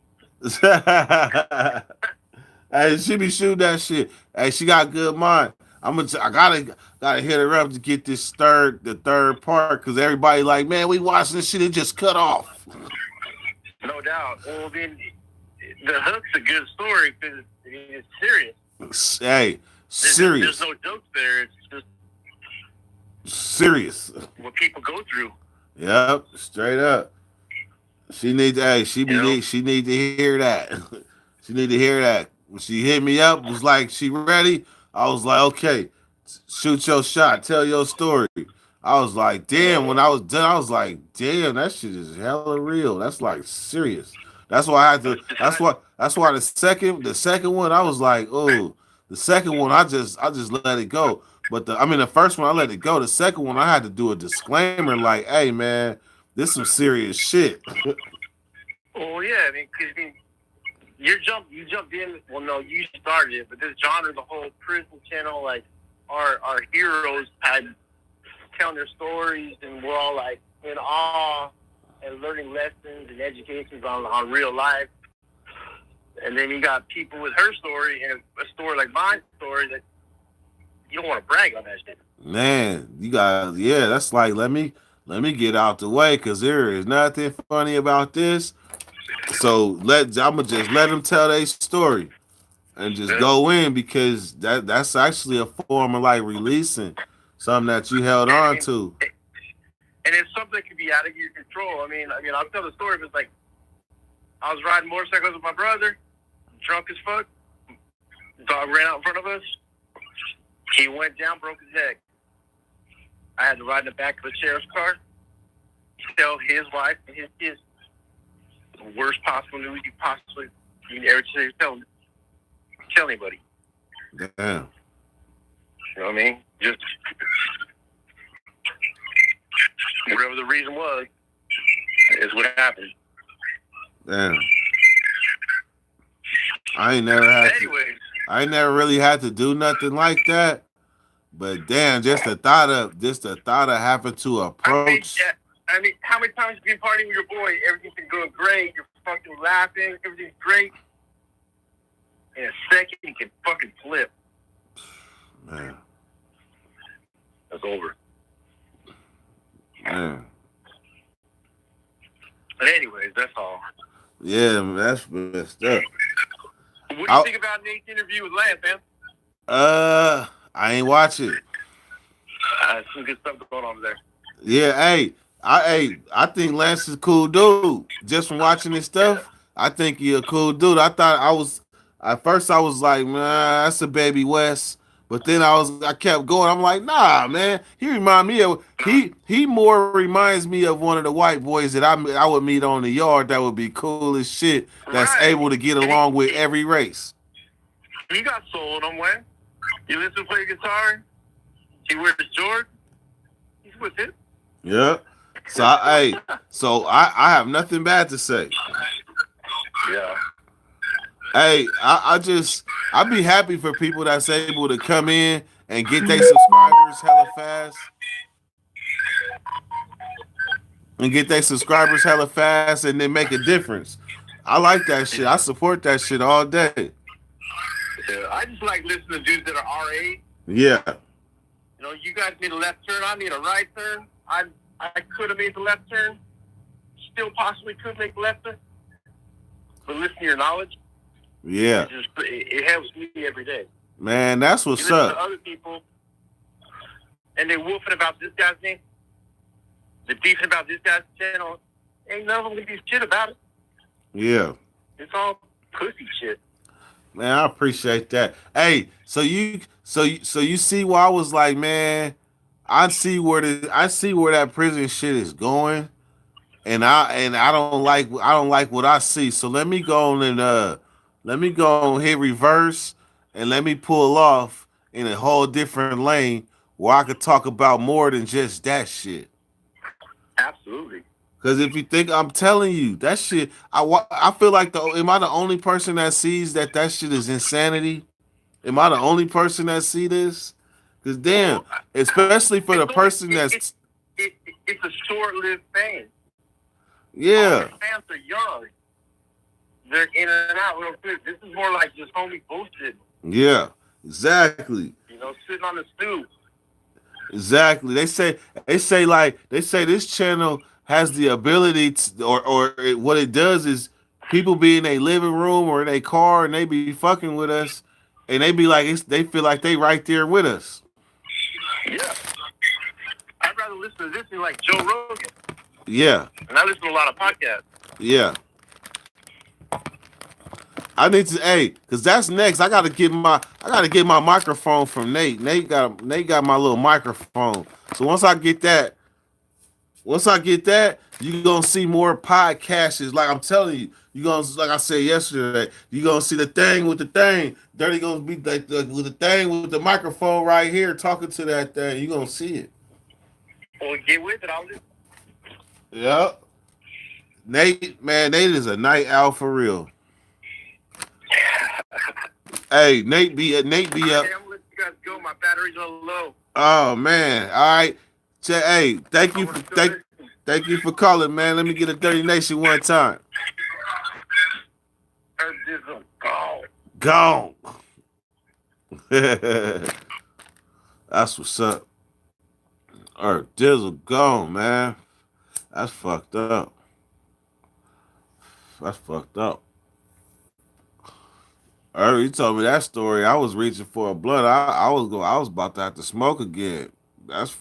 Hey, she be shooting that shit. Hey, she got good mind. I gotta hit her up to get the third part because everybody like, man, we watching this shit. It just cut off. No doubt. Well, then the hook's a good story because it's serious. Hey, serious. There's no jokes there. It's just serious. what people go through. Yep, straight up. She need to hear that. She need to hear that. When she hit me up, was like, she ready? I was like, okay, shoot your shot, tell your story. I was like, damn, when I was done, I was like, damn, that shit is hella real. That's like serious. That's why I had to that's why the second one, I was like, oh, the second one, I just let it go. But the first one I let it go. The second one I had to do a disclaimer like, hey man, this some serious shit. Well, yeah, because you jumped in. Well, no, you started it, but this genre, the whole prison channel, like our heroes had telling their stories, and we're all like in awe and learning lessons and educations on real life. And then you got people with her story and a story like my story that you don't want to brag on that shit. Man, that's like let me get out the way because there is nothing funny about this. So I'ma just let them tell their story and just go in because that's actually a form of like releasing something that you held on to. And it's something that can be out of your control. I mean, I'll tell the story, but it's like I was riding motorcycles with my brother, drunk as fuck. Dog ran out in front of us. He went down, broke his neck. I had to ride in the back of the sheriff's car, tell his wife and his kids the worst possible news you can ever tell anybody. Damn. You know what I mean? Just whatever the reason was, is what happened. Damn. I ain't never really had to do nothing like that. But damn, just the thought of having to approach. I mean, how many times have you been partying with your boy? Everything's been going great. You're fucking laughing. Everything's great. In a second, you can fucking flip. Man. That's over. Man. But anyways, that's all. Yeah, man, that's messed up. What do you think about Nate's interview with Lance, man? I ain't watch it. Some good stuff going on there. Yeah, I think Lance is a cool dude. Just from watching his stuff, I think he a cool dude. At first I was like, man, that's a Baby West. But then I kept going. I'm like, nah, man. He more reminds me of one of the white boys that I would meet on the yard that would be cool as shit. That's able to get along with every race. He got soul in him, man. You listen to play guitar. He wears Jordan. He's with it. Yeah. I have nothing bad to say. Yeah. Hey, I be happy for people that's able to come in and get their subscribers hella fast. And get their subscribers hella fast and then make a difference. I like that shit. I support that shit all day. Yeah, I just like listening to dudes that are our age. Yeah. You know, you guys need a left turn. I need a right turn. I could have made the left turn. Still possibly could make the left turn. But listen to your knowledge. Yeah. It helps me every day. Man, that's You what's listen to up. other people, and they're wolfing about this guy's name. They're beefing about this guy's channel. Ain't none of them gonna do shit about it. Yeah. It's all pussy shit. Man, I appreciate that. Hey, so you see why I was like, man, I see where that prison shit is going, and I don't like what I see. So let me go on and hit reverse and let me pull off in a whole different lane where I could talk about more than just that shit. Absolutely. Because if you think, I'm telling you, that shit, I feel like am I the only person that sees that shit is insanity? Am I the only person that see this? Because damn, especially for the person that's... It's a short-lived thing. Yeah. All the fans are young. They're in and out real quick. This is more like just homie bullshit. Yeah, exactly. You know, sitting on the stoop. Exactly. They say this channel has the ability to, or what it does is people be in their living room or in their car and they be fucking with us and they be like they feel like they right there with us. Yeah. I'd rather listen to this than like Joe Rogan. Yeah. And I listen to a lot of podcasts. Yeah. I need to, cause that's next. I gotta get my microphone from Nate. Nate got my little microphone. So once I get that, you gonna see more podcasts. Like I'm telling you, like I said yesterday, you gonna see the thing with the thing. Dirty gonna be like with the thing with the microphone right here talking to that thing. You gonna see it. Well, get with it. I'll just... Yep. Nate is a night owl for real. Hey, Nate be up. I'm gonna let you guys go. My batteries are low. Oh man. All right. Hey, thank you for calling, man. Let me get a Dirty Nation one time. Gone. That's what's up. Earth Dizzle gone, man. That's fucked up. You told me that story. I was reaching for a blunt. I was about to have to smoke again. That's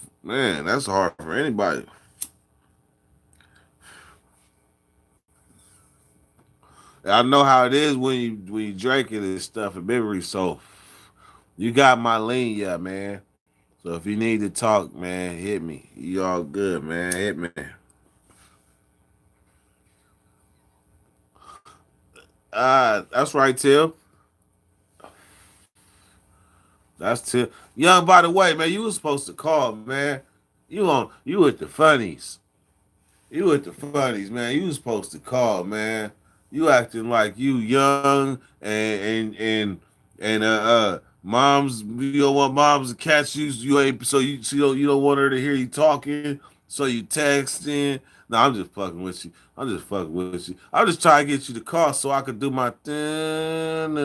hard for anybody. I know how it is when you drinking and stuff and memory. So you got my lean, yeah, man. So if you need to talk, man, hit me. You all good, man. Hit me. That's right, Tim. That's Tim. Young, by the way, man, you was supposed to call, man. You with the funnies. You with the funnies, man. You was supposed to call, man. You acting like you young and moms, you don't want moms to catch you. You ain't you don't want her to hear you talking, so you texting. No, I'm just fucking with you. I'm just trying to get you to call so I could do my thing.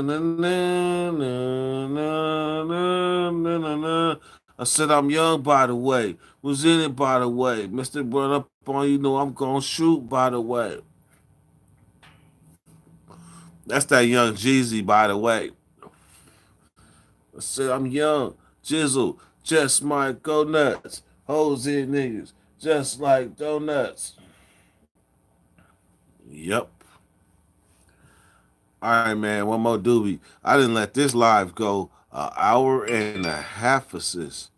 I said I'm young, by the way. Was in it, by the way. Mr. Run up on you, know I'm gonna shoot, by the way. That's that young Jeezy, by the way. I said I'm young. Jizzle just might go nuts. Hoes in niggas just like donuts. Yep. All right, man. One more doobie. I didn't let this live go an hour and a half for sis.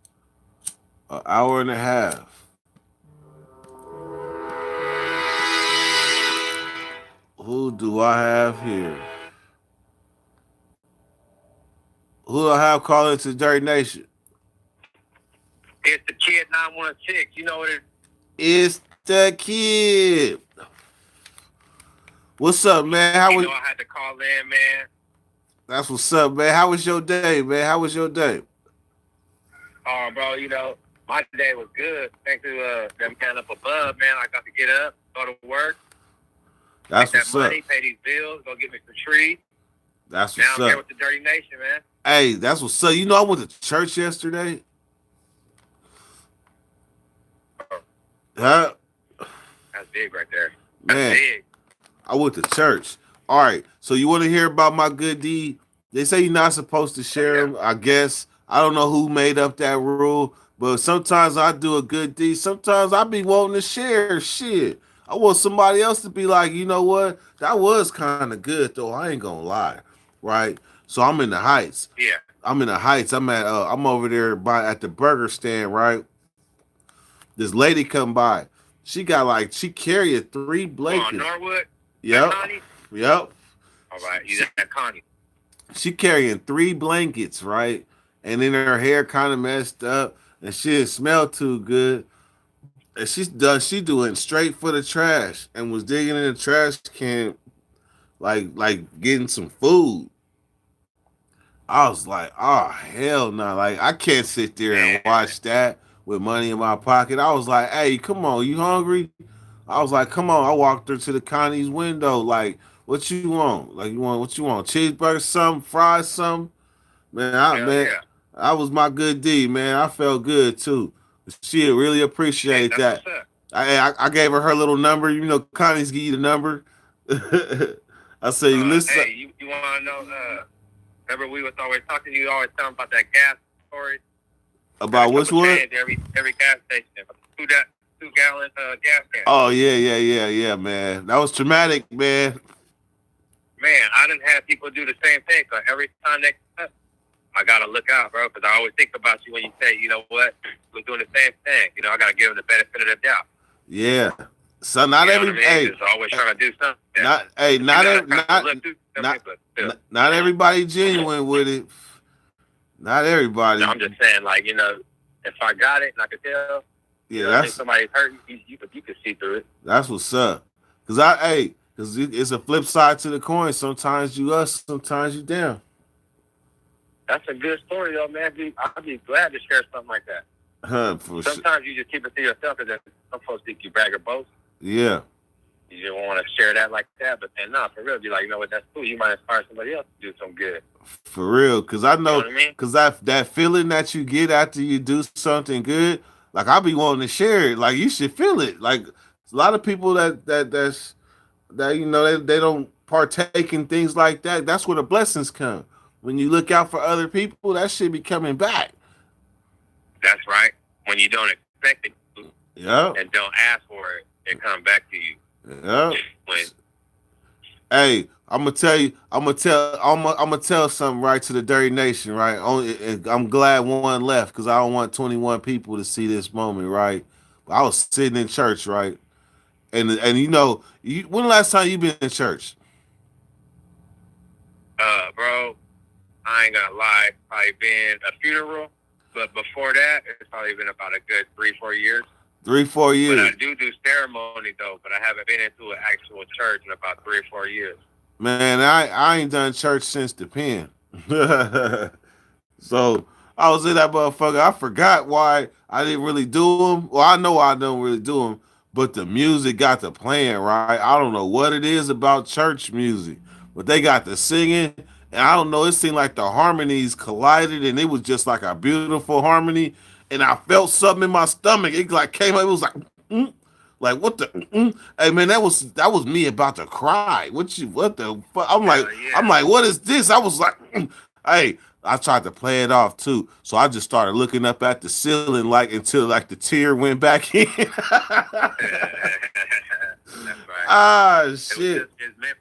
An hour and a half. Who do I have here? Who do I have calling to Dirty Nation? It's the Kid 916. You know what it is? that kid. What's up, man? How You was? know I had to call in, man. That's what's up, man. How was your day, man? How was your day? Oh, bro, you know, my day was good. Thanks to them man up above, man. I got to get up, go to work, That's make what's that up. money, pay these bills, go get me some trees. That's Now what's I'm here up. with the Dirty Nation, man. Hey, that's what's up. You know, I went to church yesterday. Huh? That's big right there. That's Man, big. I went to church. All right. So you want to hear about my good deed? They say you're not supposed to share them. I guess I don't know who made up that rule, but sometimes I do a good deed. Sometimes I be wanting to share shit. I want somebody else to be like, you know what? That was kind of good though. I ain't gonna lie, right? So I'm in the Heights. Yeah. I'm in the Heights. I'm over there at the burger stand, right? This lady come by. She carried 3 On blankets. Norwood? Yep. Connie? Yep. All right, you got Connie. She carrying 3 blankets, right? And then her hair kind of messed up, and she didn't smell too good. And she doing straight for the trash, and was digging in the trash can, like getting some food. I was like, oh hell no! Like I can't sit there and watch that with money in my pocket. I was like, hey, come on, you hungry? I was like, come on. I walked her to the Connie's window, like, what you want? Like, what you want? Cheeseburger, something, fries, something? Man, Yeah. I was my good D, man. I felt good too. She really appreciate Hey, that. that's what's up. I gave her little number. You know, Connie's give you the number. I say, listen Hey, you want to know, remember we was always talking to you, always telling about that gas story? about which one? Every gas station. 2-gallon gas can. Oh yeah, man. That was traumatic, man. Man, I didn't have people do the same thing. So every time they cut, I gotta look out, bro, because I always think about you when you say, you know what, we're doing the same thing. You know, I gotta give them the benefit of the doubt. Yeah. So not You know every what I mean? hey, Just always trying to do something. not everybody genuine with it. Not everybody. No, I'm just saying, like, you know, if I got it and I could tell, Yeah, you know, if somebody's hurting, you could see through it. that's what's up. Cause it's a flip side to the coin. Sometimes you up, sometimes you down. That's a good story, though, man. I'd be glad to share something like that. For sure. Sometimes you just keep it to yourself, because some folks think you brag or boast. Yeah, You just want to share that like that, but then no, for real, be like, you know what, that's cool. You might inspire somebody else to do some good. for real. Cause I know, You know what I mean? cause that feeling that you get after you do something good, like I be wanting to share it. Like you should feel it. Like a lot of people that you know they don't partake in things like that. That's where the blessings come. When you look out for other people, that shit be coming back. That's right. When you don't expect it Yeah, and don't ask for it, it comes back to you. yeah. When Hey, I'm gonna tell something right to the Dirty Nation, right? I'm glad one left because I don't want 21 people to see this moment, right? I was sitting in church, right? And you know, when the last time you been in church? bro, I ain't gonna lie, it's probably been a funeral, but before that, it's probably been about a good 3-4 years. 3-4 But I years. do ceremony though, but I haven't been into an actual church in about 3 or 4 years. Man, I ain't done church since the pen. So I was in that motherfucker. I forgot why I didn't really do them. Well, I know why I don't really do them, but the music got to playing, right? I don't know what it is about church music, but they got the singing, and I don't know. It seemed like the harmonies collided, and it was just like a beautiful harmony. And I felt something in my stomach. It like came up. It was like, like what the? Hey man, that was me about to cry. What the fuck? I'm like, what is this? I was like, hey. I tried to play it off too, so I just started looking up at the ceiling like until like the tear went back in. That's right. Ah It's meant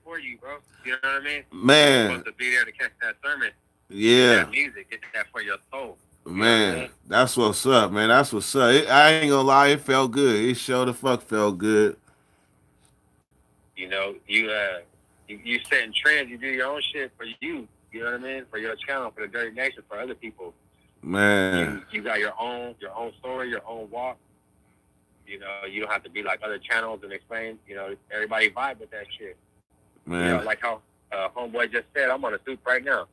for you, bro. You know what I mean? You're man, supposed to be there to catch that sermon. yeah, That music, get that for your soul. man, that's what's up, man. That's what's up. I ain't gonna lie, it felt good. It sure the fuck felt good. You know, you setting trends. You do your own shit for you. You know what I mean? For your channel, for the Dirty Nation, for other people. Man, You got your own story, your own walk. You know, you don't have to be like other channels and explain. You know, everybody vibe with that shit. Man. You know, like how homeboy just said, I'm on a soup right now.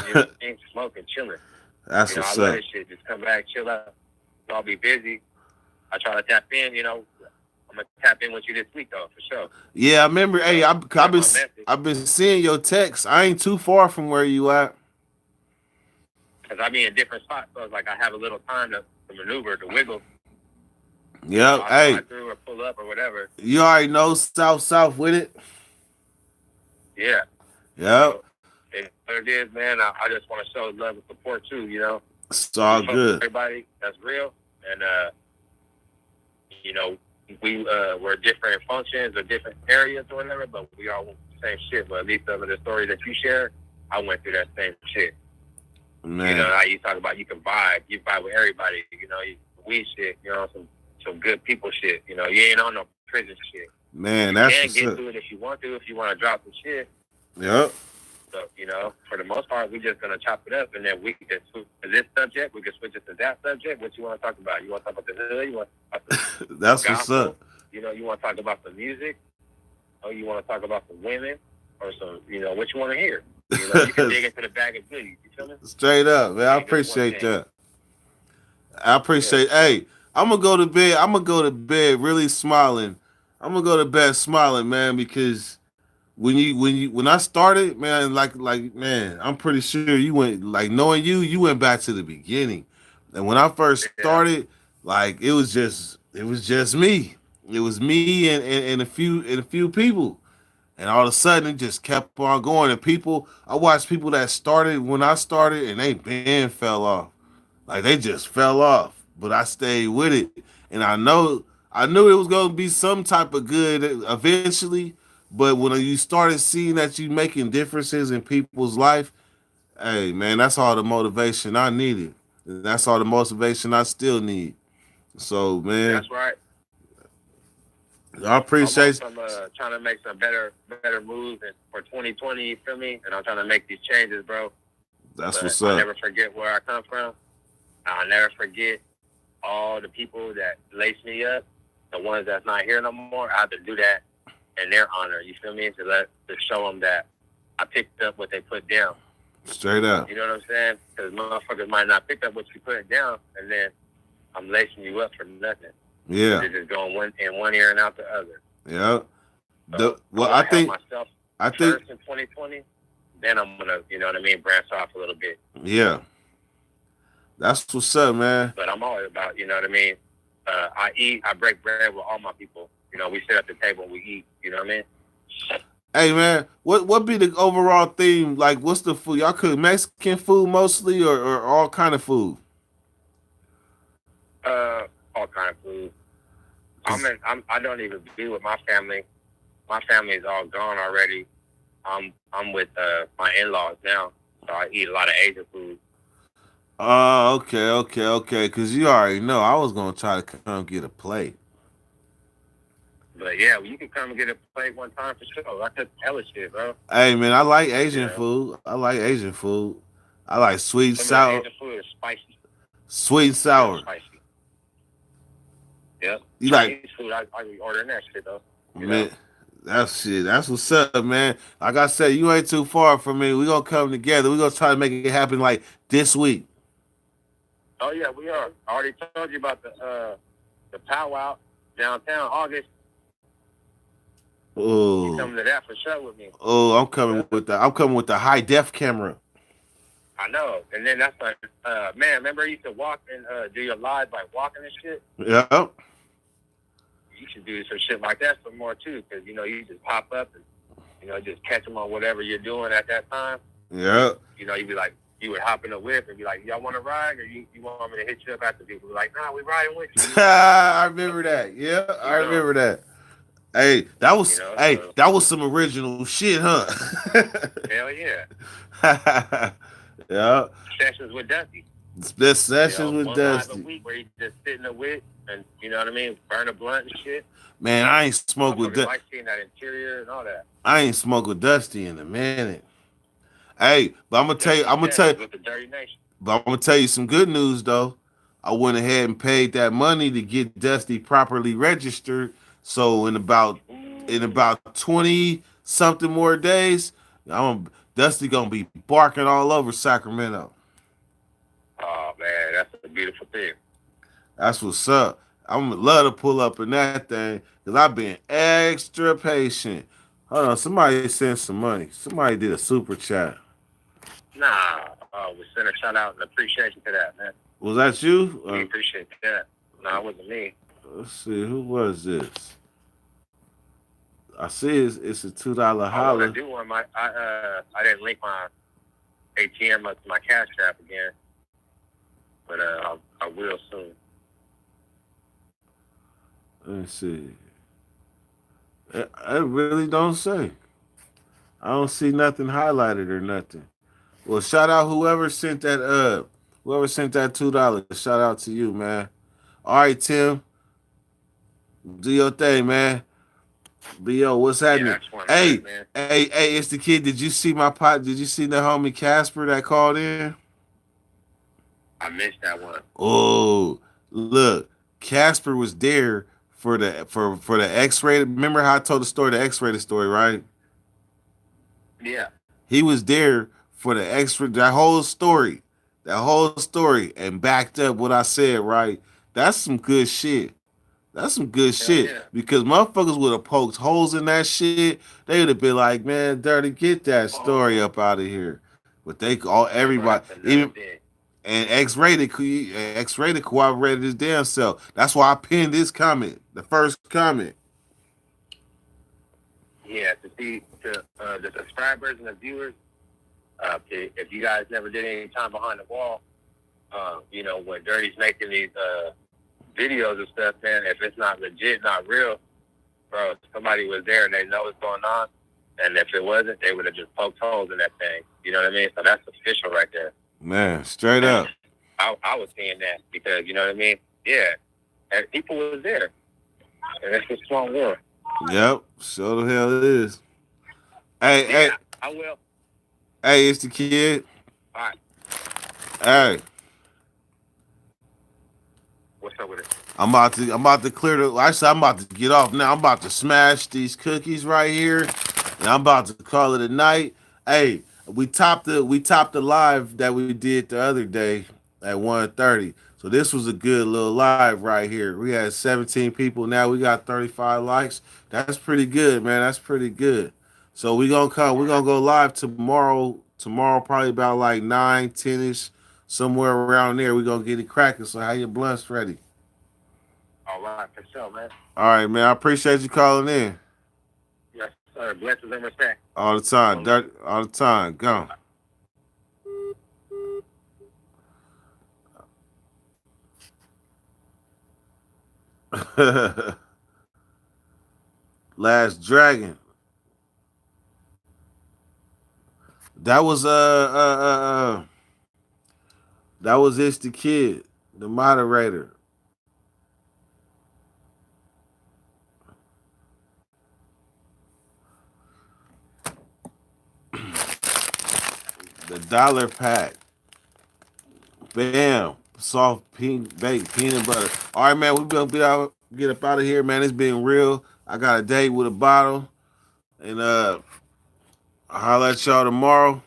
You know, smoking, chilling. That's you know, what's I love up. this shit. Just come back, chill out. I'll be busy. I try to tap in. You know, I'm gonna tap in with you this week though, for sure. Yeah, I remember. Hey, Message. I've been seeing your texts. I ain't too far from where you at. Cause I be in different spots, so it's like I have a little time to maneuver, to wiggle. Yep. I'll Hey, slide through or pull up or whatever. you already know south with it. Yeah. Yep. What it is, man. I just want to show love and support too. You know, It's all good. everybody that's real, and you know, we're different functions or different areas or whatever, but we all want the same shit. But at least some of the stories that you share, I went through that same shit. Man. You know, how you talk about you vibe with everybody. You know, weed shit. You know, some good people shit. You know, you ain't on no prison shit. Man, you that's can what's get up. to it if you want to. If you want to drop some shit. Yep. So, you know, for the most part, we're just going to chop it up, and then we can switch to this subject. We can switch it to that subject. What you want to talk about? You want to talk about the hood? You want to talk about the That's what's gospel? up. You know, you want to talk about the music? Or you want to talk about the women? Or some, you know, what you want to hear? You know, you can dig into the bag of goodies. You feel me? Straight up, man. I appreciate that. I appreciate. Hey, I'm gonna go to bed. I'm gonna go to bed really smiling. I'm gonna go to bed smiling, man, because when I started, man, like man, I'm pretty sure you went, like, knowing you went back to the beginning. And when I first started, like, it was just me. It was me and a few people. And all of a sudden, it just kept on going. And I watched people that started when I started, and they been fell off. Like, they just fell off. But I stayed with it. And I knew it was going to be some type of good eventually. But when you started seeing that you making differences in people's life, hey, man, that's all the motivation I needed. And that's all the motivation I still need. So, man. That's right. I appreciate I'm trying to make some better moves for 2020, you feel me? And I'm trying to make these changes, bro. That's what's I'll up. never forget where I come from. I'll never forget all the people that laced me up, the ones that's not here no more. I have to do that in their honor, you feel me? To show them that I picked up what they put down. Straight up. You know what I'm saying? Because motherfuckers might not pick up what you put down, and then I'm lacing you up for nothing. Yeah. They're just going in one ear and out the other. Yeah. So I think myself first in 2020, then I'm gonna, you know what I mean, branch off a little bit. Yeah. That's what's up, man. But I'm always about, you know what I mean. I break bread with all my people. You know, we sit at the table and we eat. You know what I mean? Hey, man, what be the overall theme? Like, what's the food? Y'all cook Mexican food mostly, or all kind of food? All kind of food. I don't even be with my family. My family is all gone already. I'm with my in-laws now, so I eat a lot of Asian food. Oh, okay. Because you already know I was gonna try to come get a plate. But yeah, you can come and get a plate one time for sure. I cook hella shit, bro. Hey, man, I like Asian food. I like sweet, sour. Asian food is spicy. Sweet and sour. Spicy. Yeah. You Chinese like food? I be ordering that shit though. Man, that's what's up, man. Like I said, you ain't too far from me. We gonna come together. We gonna try to make it happen like this week. Oh yeah, we are. I already told you about the powwow downtown August. You coming to that for sure with me? Oh, I'm coming with the high def camera. I know. And then that's like, man, remember you used to walk and do your lives by walking and shit? Yeah. You should do some shit like that some more too, because you know you just pop up and you know just catch them on whatever you're doing at that time. Yeah. You know, you'd be like, you would hop in the whip and be like, y'all want to ride, or you want me to hit you up after people be like, nah, we riding with you. I remember that. Yeah, I remember that. Hey, that was that was some original shit, huh? Hell yeah. Yeah. Sessions with Dusty. This sessions with one Dusty. Live a week where you just sit in the whip and you know what I mean, burn a blunt and shit. Man, I ain't smoked with Dusty. Like seeing that interior and all that. I ain't smoked with Dusty in a minute. Hey, but I'm gonna tell you, with the Dirty Nation. But I'm gonna tell you some good news though. I went ahead and paid that money to get Dusty properly registered. So in about 20 something more days, Dusty gonna be barking all over Sacramento. Oh man, that's a beautiful thing. That's what's up. I'm gonna love to pull up in that thing because I've been extra patient. Hold on, somebody sent some money. Somebody did a super chat. Nah, we send a shout out and appreciation to that, man. Was that you? We appreciate that. No, it wasn't me. Let's see, who was this? I see it's a $2 I want holler. to do one. I didn't link my ATM up to my Cash App again, but I will soon. Let me see. I really don't say. I don't see nothing highlighted or nothing. Well, shout out whoever sent that $2. Shout out to you, man. All right, Tim. Do your thing, man. B.O., what's happening? Hey, man. hey, it's the kid. Did you see my pot? Did you see the homie Casper that called in? I missed that one. Oh, look, Casper was there for the X-rated. Remember how I told the story, the X-rated story, right? Yeah. He was there for the that whole story, and backed up what I said, right? That's some good shit. That's some good shit. Yeah. Because motherfuckers would have poked holes in that shit. They would have been like, man, Dirty, get that story up out of here. But everybody, even and X-rated cooperated his damn self. That's why I pinned this comment, the first comment. Yeah, to see the subscribers and the viewers. If you guys never did any time behind the wall, when Dirty's making these videos and stuff, man, if it's not legit, not real, bro, somebody was there and they know what's going on. And if it wasn't, they would have just poked holes in that thing. You know what I mean? So that's official right there. Man, straight up. I was seeing that because, you know what I mean? Yeah. And people was there. And it's a strong world. Yep, sure the hell it is. Hey, I will. Hey, it's the kid. All right. Hey. What's up with it? I'm about to clear the. Actually, I'm about to get off now. I'm about to smash these cookies right here, and I'm about to call it a night. Hey, we topped the live that we did the other day at 1:30. So this was a good little live right here. We had 17 people. Now we got 35 likes. That's pretty good, man. That's pretty good. So we're gonna go live tomorrow. Tomorrow probably about like 9, 10ish, somewhere around there. We're gonna get it cracking. So how your blunts ready? All right, for sure, man. All right, man. I appreciate you calling in. Yes, sir. Blessings and respect. All the time. All the time. Go. Last Dragon. That was It's the Kid, the moderator. The dollar pack. Bam. Soft baked peanut butter. All right, man. We're going to get up out of here, man. It's been real. I got a date with a bottle. And I'll holler at y'all tomorrow.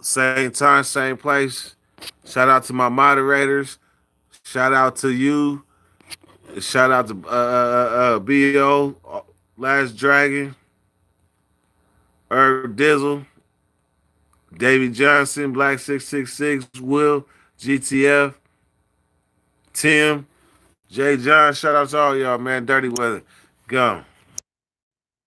Same time, same place. Shout out to my moderators. Shout out to you. Shout out to B.O., Last Dragon, Herb Dizzle, Davey Johnson, Black 666, Will, GTF, Tim, J. John. Shout out to all y'all, man. Dirty Weather. Gone.